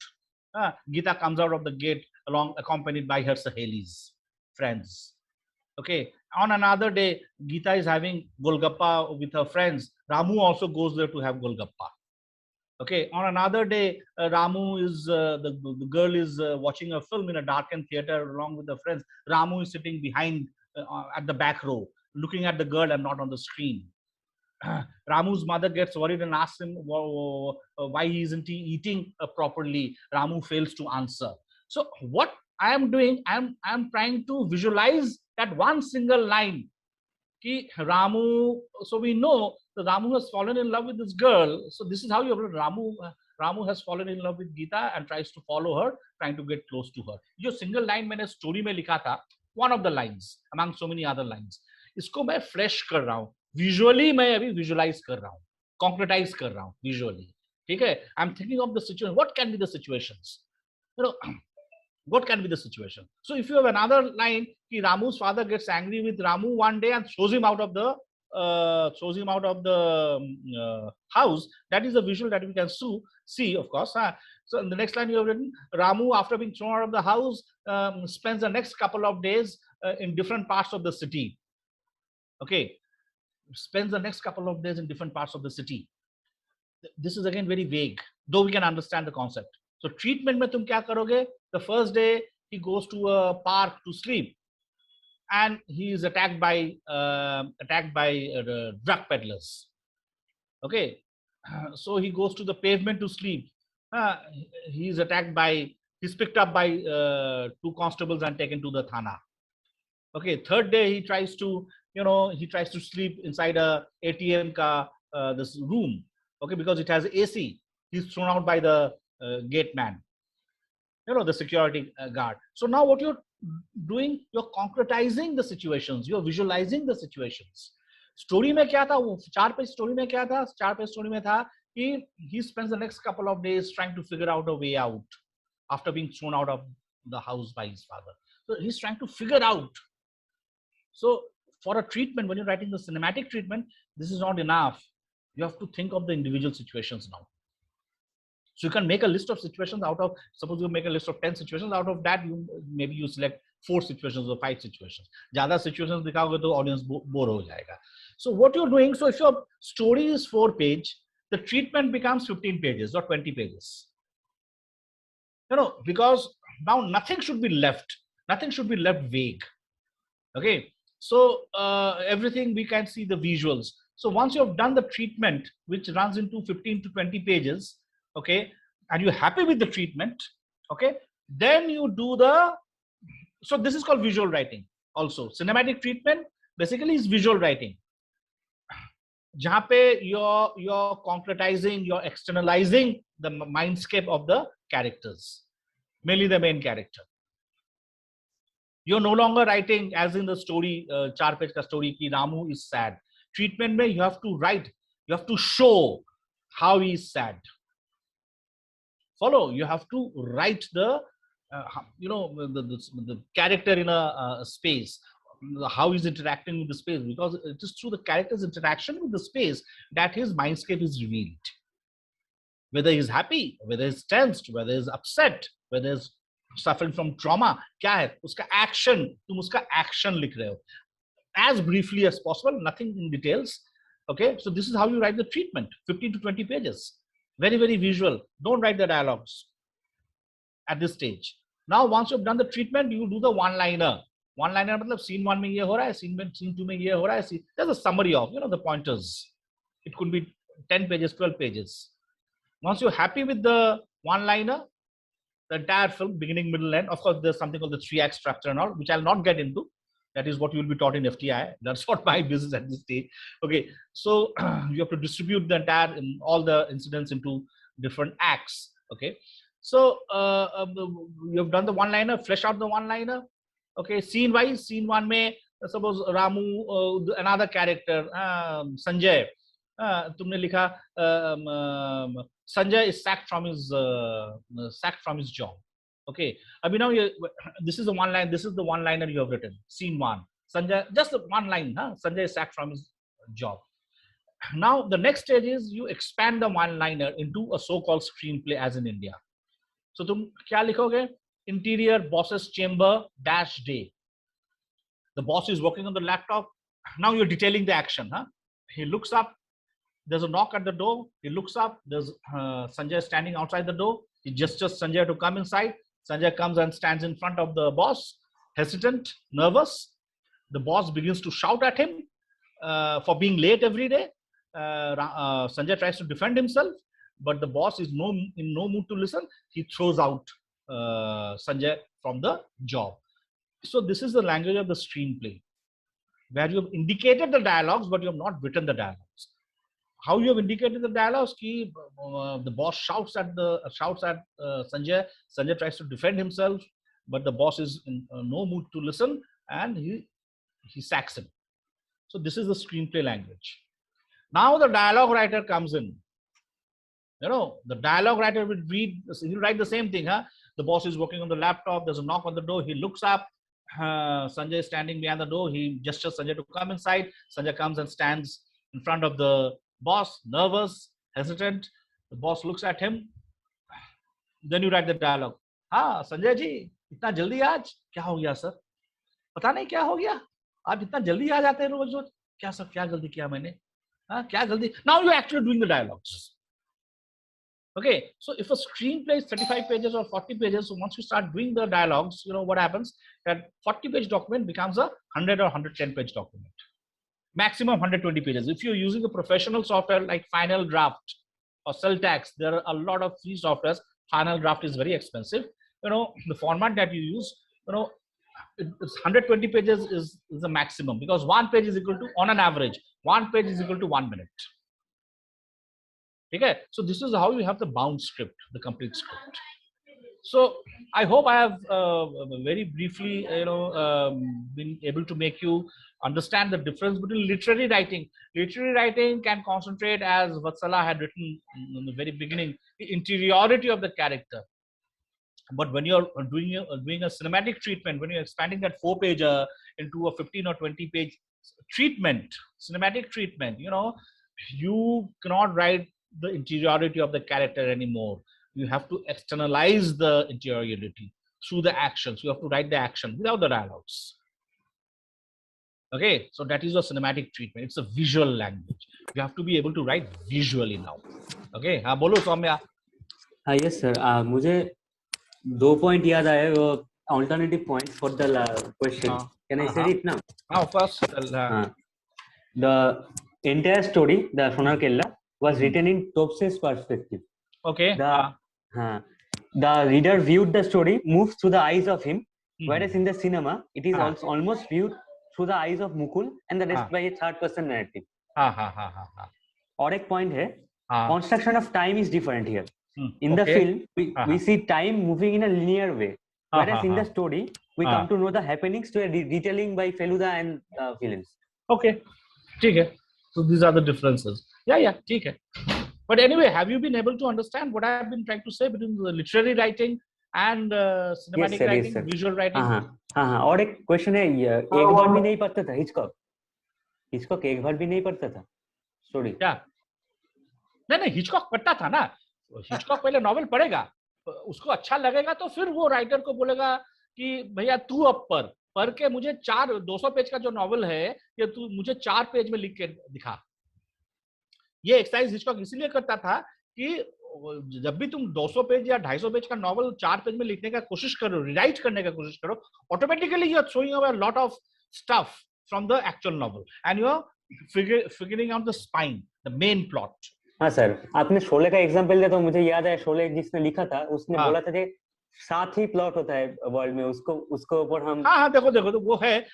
Geeta comes out of the gate accompanied by her Sahelis, friends. Okay. On another day, Geeta is having Golgappa with her friends. Ramu also goes there to have Golgappa. Okay. On another day, Ramu is the girl is watching a film in a darkened theater along with her friends. Ramu is sitting behind at the back row, looking at the girl and not on the screen. Ramu's mother gets worried and asks him why isn't he eating properly. Ramu fails to answer. So what I am doing, I am trying to visualize that one single line. Ki Ramu, so we know that Ramu has fallen in love with this girl. So this is how you Ramu has fallen in love with Geeta and tries to follow her, trying to get close to her. जो single line मैंने story में लिखा था, one of the lines among so many other lines. इसको मैं fresh कर रहा हूँ. विजुअली मैं अभी विजुअलाइज कर रहा हूँ, कॉन्क्रेटाइज कर रहा हूँ विजुअली, ठीक है. I am thinking of the situation, what can be the situations, you know, what can be the situation. So if you have another line ki Ramu's father gets angry with Ramu one day and throws him out of the house, that is a visual that we can see, of course. So in the next line you have written, Ramu, after being thrown out of the house, spends the next couple of days in different parts of the city. Okay, spends the next couple of days in different parts of the city. This is again very vague, though we can understand the concept. So treatment mein tum kya karoge? The first day he goes to a park to sleep, and he is attacked by drug peddlers. Okay, so he goes to the pavement to sleep. He is attacked by, he's picked up by 2 constables and taken to the thana. Okay, third day he tries to, he tries to sleep inside a ATM ka this room. Okay, because it has AC. He's thrown out by the gate man, the security guard. So now what you're doing, you're concretizing the situations, you're visualizing the situations. Story mein kya tha, 4 page story mein kya tha? 4 page story mein tha he spends the next couple of days trying to figure out a way out after being thrown out of the house by his father. So he's trying to figure out. So for a treatment, when you're writing the cinematic treatment, this is not enough. You have to think of the individual situations now. So you can make a list of situations out of, suppose you make a list of 10 situations, out of that maybe you select 4 situations or 5 situations. Zyada situations dikhaoge to audience bore ho jayega. So what you're doing, so if your story is 4 page, the treatment becomes 15 pages or 20 pages. Because now nothing should be left vague. Okay, so everything we can see the visuals. So once you have done the treatment, which runs into 15 to 20 pages, okay, and you're happy with the treatment, okay, then you do so this is called visual writing. Also, cinematic treatment basically is visual writing, jahan pe you're concretizing, you're externalizing the mindscape of the characters, mainly the main character. You're no longer writing as in the story, 4 page ka story ki Ramu is sad. Treatment mein you have to write, you have to show how he is sad. Follow, you have to write the the character in a space, how he's interacting with the space, because it is through the character's interaction with the space that his mindscape is revealed. Whether he's happy, whether he's tensed, whether he's upset, whether he's suffering from trauma, क्या है उसका action, तुम उसका action लिख रहे हो as briefly as possible, nothing in details. Okay, so this is how you write the treatment, 15 to 20 pages, very, very visual. Don't write the dialogues at this stage. Now once you've done the treatment, you do the one-liner. One-liner मतलब scene 1 में ये हो रहा है, scene 2 में ये हो रहा है. There's a summary of the pointers. It could be 10 pages, 12 pages. Once you're happy with the one-liner, the entire film, beginning, middle, end. Of course, there's something called the 3-act structure and all, which I'll not get into. That is what you will be taught in FTI. That's not my business at this stage. Okay, so you have to distribute the entire, all the incidents into different acts. Okay, so you have done the one-liner, flesh out the one-liner. Okay, scene-wise, scene 1 mein, suppose Ramu, another character, Sanjay. तुमने लिखा Sanjay is sacked from his job. Okay, now this is the one line. This is the one-liner you have written. Scene 1. Sanjay, just one line. Sanjay is sacked from his job. Now the next stage is you expand the one-liner into a so-called screenplay as in India. So तुम क्या लिखोगे? Interior boss's chamber - day. The boss is working on the laptop. Now you're detailing the action. He looks up. There's a knock at the door. He looks up. There's Sanjay standing outside the door. He gestures Sanjay to come inside. Sanjay comes and stands in front of the boss, hesitant, nervous. The boss begins to shout at him for being late every day. Sanjay tries to defend himself, but the boss is in no mood to listen. He throws out Sanjay from the job. So this is the language of the screenplay, where you have indicated the dialogues, but you have not written the dialogues. How you have indicated the dialogues? The boss shouts at Sanjay. Sanjay tries to defend himself, but the boss is in no mood to listen, and he sacks him. So this is the screenplay language. Now the dialogue writer comes in. The dialogue writer will he'll write the same thing. The boss is working on the laptop. There's a knock on the door. He looks up. Sanjay is standing behind the door. He gestures Sanjay to come inside. Sanjay comes and stands in front of the boss, nervous, hesitant. The boss looks at him. Then you write the dialogue. Sanjay ji, इतना जल्दी आज क्या हो गया sir? पता नहीं क्या हो गया? आप इतना जल्दी आ जाते हैं रोज रोज. क्या सर, क्या गलती किया मैंने? क्या गलती? Now you're actually doing the dialogues. Okay, so if a screenplay is 35 pages or 40 pages, so once you start doing the dialogues, what happens? That 40-page document becomes a 100 or 110-page document. Maximum 120 pages. If you're using a professional software like Final Draft or Celltex, there are a lot of free softwares. Final Draft is very expensive. The format that you use, it's 120 pages is the maximum, because one page is equal to, on an average, one page is equal to 1 minute. Okay, so this is how you have the bound script, the complete script. So I hope I have very briefly, been able to make you understand the difference between literary writing. Literary writing can concentrate, as Vatsala had written in the very beginning, the interiority of the character. But when you're doing a cinematic treatment, when you're expanding that 4-pager into a 15 or 20-page treatment, cinematic treatment, you cannot write the interiority of the character anymore. You have to externalize the interiority through the actions. You have to write the action without the dialogues. Okay, so that is a cinematic treatment. It's a visual language. You have to be able to write visually now. Okay, bolo Soumya. Yes sir. मुझे 2 point याद आए, alternative points for the question. Can I say it now? First. The entire story, the Sonar Kella, was written in Topse's perspective. Okay. The reader viewed the story, moves through the eyes of him, whereas in the cinema, it is also almost viewed through the eyes of Mukul and the rest by a third-person narrative. और एक point है, construction of time is different here. In the film, we see time moving in a linear way, whereas in the story, we come to know the happenings to a retelling by Feluda and villains. Okay, okay. So these are the differences. Yeah, okay. But anyway, have you been able to understand what I have been trying to say between the literary writing and cinematic writing, visual writing? और एक question है, एक बार भी नहीं पढ़ता था Hitchcock एक बार भी नहीं पढ़ता था स्टोरी. क्या? नहीं, हिचकॉक पढ़ता था ना. हिचकॉक पहले नॉवेल पढ़ेगा, उसको अच्छा लगेगा तो फिर वो राइटर को बोलेगा कि भैया तू अब पढ़ के मुझे 200 पेज का जो नॉवेल है ये तू मुझे 4 पेज में लिख के दिखा. ये एक्सरसाइज हिचकॉक इसीलिए करता था कि जब भी तुम 200 पेज या 250 पेज का नॉवेल 4 पेज में लिखने का कोशिश करो, रिराइट करने का कोशिश करो, automatically you are throwing away a lot of stuff from the actual novel and you are figuring out the spine, the main plot. हाँ सर, आपने शोले का एग्जांपल दिया तो मुझे याद है, शोले जिसने लिखा था उसने बोला था कि 7 ही प्लॉट होता है वर्ल्ड में, उसको ऊपर हम देखो तो वो है,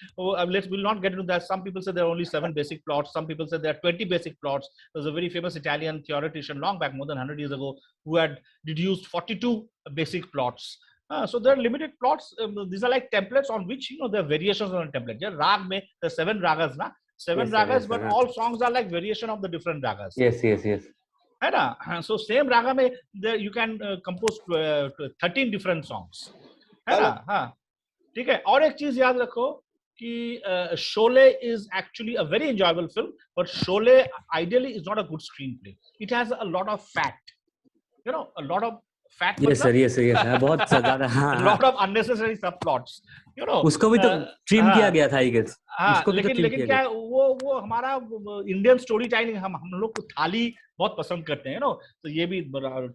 let's will not get into that. Some people say there are only 7 basic plots, some people say there are 20 basic plots. There's a very famous Italian theoretician long back, more than 100 years ago, who had deduced 42 basic plots. So there are limited plots. These are like templates on which there are variations on a template. Yeah, rag mein there are 7 ragas na, 7 ragas, but all songs are like variation of the different ragas. Yes. है ना. So same raga में you can compose 13 different songs, है ना. हाँ, ठीक है. और एक चीज याद रखो कि Sholay is actually a very enjoyable film, but Sholay ideally is not a good screenplay. It has a lot of fat, a lot of fat. Yes sir. बहुत ज्यादा. A lot of unnecessary subplots. उसको भी तो ट्रिम किया गया था, I guess. लेकिन क्या वो हमारा इंडियन स्टोरी टेलिंग, हम लोग को थाली बहुत पसंद करते हैं, तो ये भी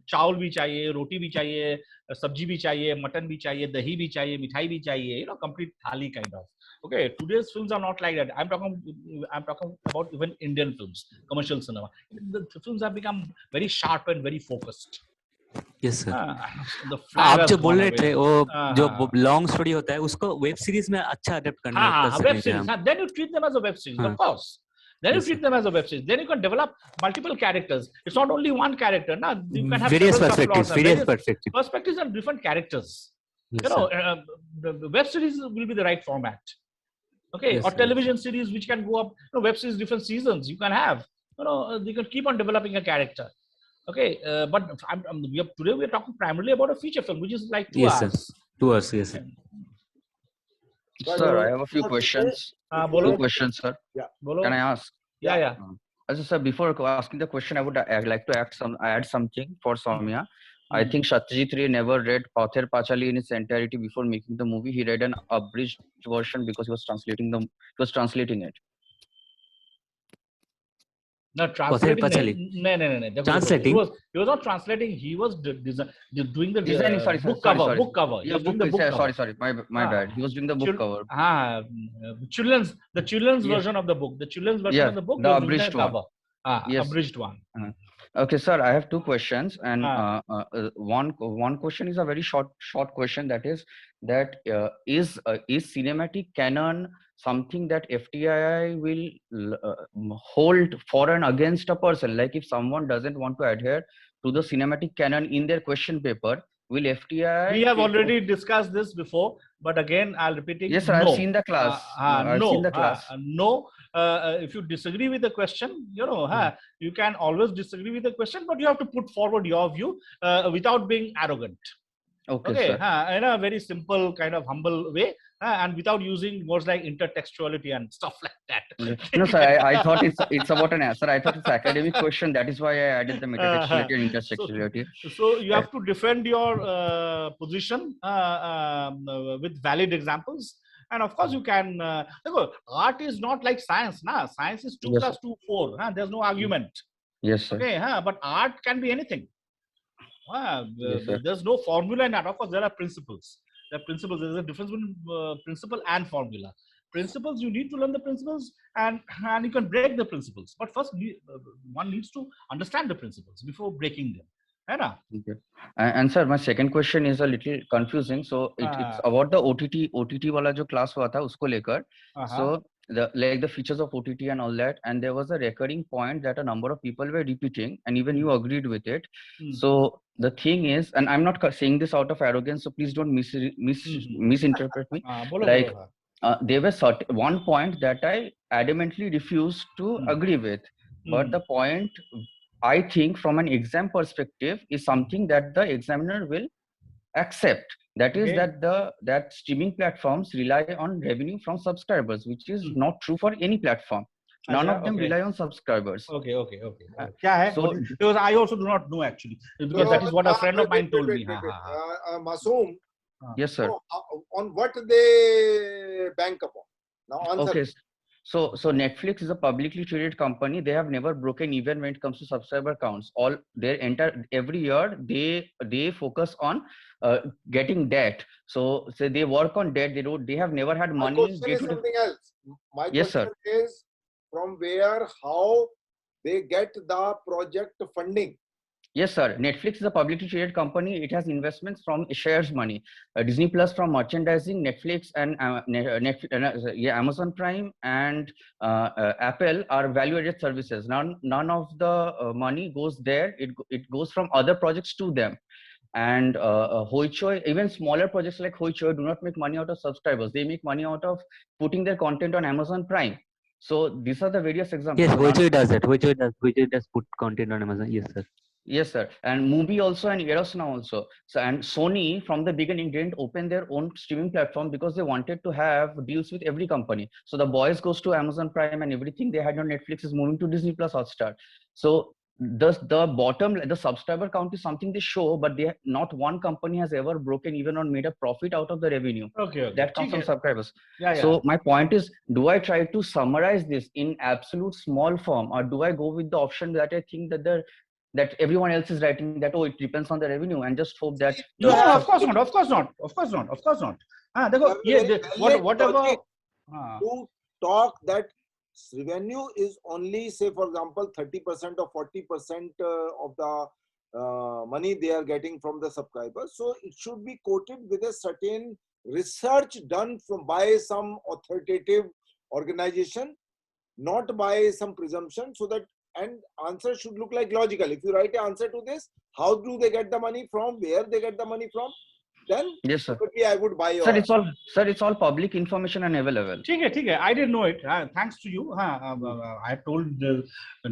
चावल भी चाहिए, रोटी भी चाहिए, सब्जी भी चाहिए, मटन भी चाहिए, दही भी चाहिए, मिठाई भी चाहिए, complete थाली kind of. Okay, today's films are not like that. I'm talking about even Indian films, commercial cinema. The films have become very sharp and very focused. Yes sir. आप जो बोल रहे थे वो जो लॉन्ग स्टोरी होता है उसको वेब सीरीज में अच्छा अडैप्ट करना कर सकते हैं हम. Then you treat them as a web series, of course. Then you treat them as a web series. Then you can develop multiple characters. It's not only one character, na. You can have various perspectives and different characters. The web series will be the right format. Okay, Yes, or yes. television series which can go up, web series, different seasons you can have. You can keep on developing a character. Okay, but today we are talking primarily about a feature film, which is like 2 Yes, sir. hours. 2 hours, yes, sir. But Sir, I have a few not questions. if you Bolo. Two questions, sir. Yeah. Bolo. Can I ask? Yeah. As I said, before asking the question, I would like to add something for Soumya. I think Satyajit Ray never read Pather Pachali in its entirety before making the movie. He read an abridged version because he was translating it. No, translating. Pachali. No. Translating? He was not translating. He was doing the Designing, sorry, book sorry, cover. sorry. Book cover. He Yeah, was doing the book cover. sorry, my bad. He was doing the book cover. Children's Yes. version of the book. The children's version of the book. The He was doing abridged the one. cover. Yes. Abridged one. Okay, sir, I have two questions, and one question is a very short question. That is is cinematic canon something that FTII will hold for and against a person? Like if someone doesn't want to adhere to the cinematic canon in their question paper, will FTII? We have already discussed this before, but again, I'll repeat it. Yes, sir, no. I've seen the class. I've seen the class. No. If you disagree with the question, you can always disagree with the question, but you have to put forward your view without being arrogant. Okay, sir. In a very simple, kind of humble way, and without using words like intertextuality and stuff like that. No, sir, I thought it's about an answer. I thought it's academic question. That is why I added the metatextuality and intertextuality. So you have to defend your position with valid examples. And of course, you can. Art is not like science. Science is 2 plus 2, 4. There's no argument. Yes, sir. Okay, but art can be anything. There's no formula in art. Of course, there are principles. There are principles. There's a difference between principle and formula. Principles, you need to learn the principles, and you can break the principles. But first, one needs to understand the principles before breaking them. Okay. And sir, my second question is a little confusing. So it's about the OTT wala jo class hua tha, usko lekar. So the features of OTT and all that, and there was a recurring point that a number of people were repeating, and even you agreed with it. So the thing is, and I'm not saying this out of arrogance, so please don't misinterpret me. There was one point that I adamantly refused to agree with, but the point I think from an exam perspective is something that the examiner will accept. That is that streaming platforms rely on revenue from subscribers, which is not true for any platform. None of them rely on subscribers. Okay. So, because I also do not know actually, because that is what a friend of mine told me. Masoom. Yes, sir. On what they bank upon? Now answer. Okay. So Netflix is a publicly traded company. They have never broken even when it comes to subscriber counts. All their every year they focus on getting debt. So they work on debt. They have never had money. My question is something else. My question is from where, how they get the project funding. Yes, sir. Netflix is a publicly traded company. It has investments from shares money. Disney Plus from merchandising. Netflix and Amazon Prime and Apple are value-added services. None of the money goes there. It goes from other projects to them. And Hoichoi, even smaller projects like Hoichoi do not make money out of subscribers. They make money out of putting their content on Amazon Prime. So these are the various examples. Yes, Hoichoi does that. Hoichoi does put content on Amazon. Yes, sir. Yes, sir. And Mubi also and Eros now also. So and Sony from the beginning didn't open their own streaming platform because they wanted to have deals with every company. So the boys goes to Amazon Prime and everything they had on Netflix is moving to Disney Plus Hotstar. So the subscriber count is something they show, but not one company has ever broken even or made a profit out of the revenue. Okay. That comes from subscribers. Yeah. So my point is, do I try to summarize this in absolute small form, or do I go with the option that I think that everyone else is writing, that it depends on the revenue, and just hope that no, of course not. Whatever to talk that revenue is only, say for example, 30% or 40% of the money they are getting from the subscribers. So it should be quoted with a certain research done by some authoritative organization, not by some presumption, so that and answer should look like logical. If you write an answer to this, how do they get the money from? Where they get the money from? then Yes, sir. probably I would buy your. Sir, it's all public information and available. ठीक है. I didn't know it. Thanks to you. I told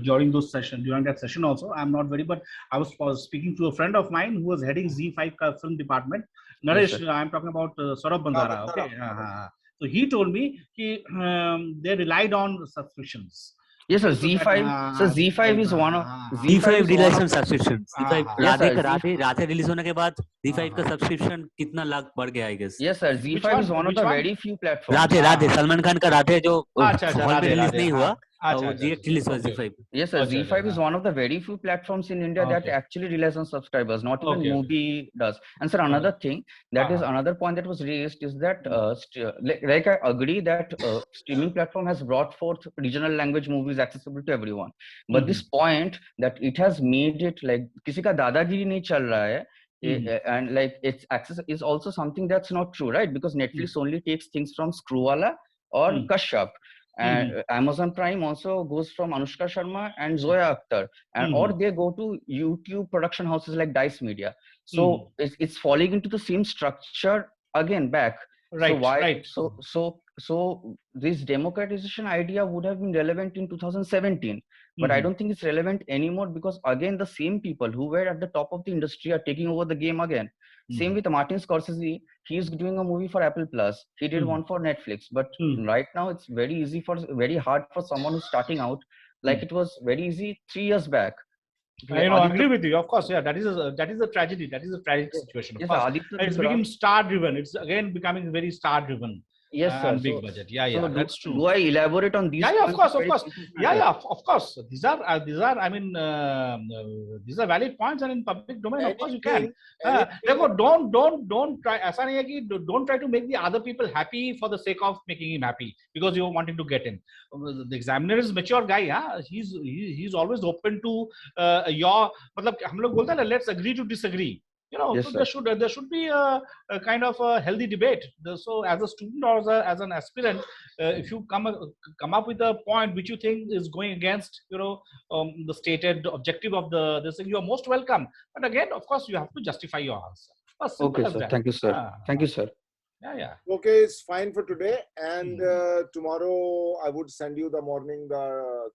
during that session also. I'm not very, but I was speaking to a friend of mine who was heading Z5 film department. Naresh, Yes, I'm talking about Saurabh Bandara. Okay. So he told me they relied on subscriptions. Yes, sir. Z5. So Z5 is one of Z5 relies on subscription. Z5 Yes, sir. Radhe release होने के बाद Z5 का subscription कितना लाख बढ़ गया I guess. Yes, sir. Z5 is one of the very few platforms. Radhe Salman Khan का राधे जो अच्छा, हॉल में रिलीज नहीं हुआ अच्छा, वो direct release हुआ Z5. Yes, sir. Z5 is one of the very few platforms in India that actually relies on subscribers. Not even movie does. And sir, another thing that is another point that was raised is that like I agree that streaming platform has brought forth regional language movies accessible to everyone. But this point that it has made it like किसी का दादागिरी नहीं चल रहा है. And like its access is also something that's not true, right? Because Netflix only takes things from Screwwala or Kashyap. And Amazon Prime also goes from Anushka Sharma and Zoya Akhtar, and or they go to YouTube production houses like Dice Media. So it's falling into the same structure again back. Right. So this democratization idea would have been relevant in 2017, but I don't think it's relevant anymore because again the same people who were at the top of the industry are taking over the game again. Same with Martin Scorsese. He is doing a movie for Apple Plus. He did one for Netflix. But right now it's very hard for someone who's starting out. Like it was very easy 3 years back. I agree with you. Of course, yeah. That is a tragedy. That is a tragic situation. Of course, it's becoming star-driven. It's again becoming very star-driven. Yes, sir. And big budget. Yeah, that's true. Do I elaborate on these? Yeah, of course. Yeah, of course. These are. I mean, these are valid points, and in public domain, of course, you can. Therefore, don't try. ऐसा नहीं है कि don't try to make the other people happy for the sake of making him happy because you're wanting to get him. The examiner is a mature guy. He's always open to your. मतलब हम लोग बोलते हैं ना, let's agree to disagree. Yes, so there should be a kind of a healthy debate. So as a student or as an aspirant, if you come up with a point which you think is going against the stated objective of this thing, you are most welcome. But again, of course, you have to justify your answer. Okay, sir. Thank you, sir. Thank you, sir. Yeah. Okay, it's fine for today. And tomorrow I would send you the morning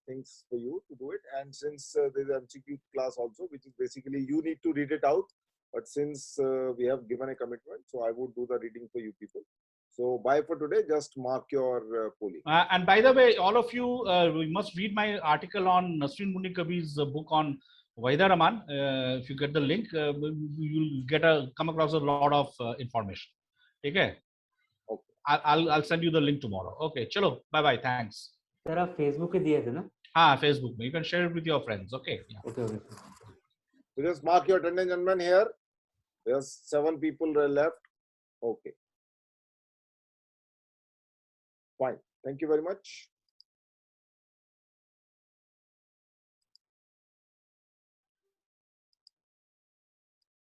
things for you to do it. And since there's an MCQ class also, which is basically you need to read it out. But since we have given a commitment, so I would do the reading for you people. So bye for today. Just mark your polling. And by the way, all of you, we must read my article on Nasreen Munni Kabir's book on Waida Rahman. If you get the link, you'll come across a lot of information. Okay. I'll send you the link tomorrow. Okay. Chalo. Bye. Thanks. Sir, आप Facebook पे दिए थे ना? Facebook. You can share it with your friends. Okay. Yeah. Okay. So just mark your attendance, gentlemen, here. There's 7 people left. Okay. Fine. Thank you very much.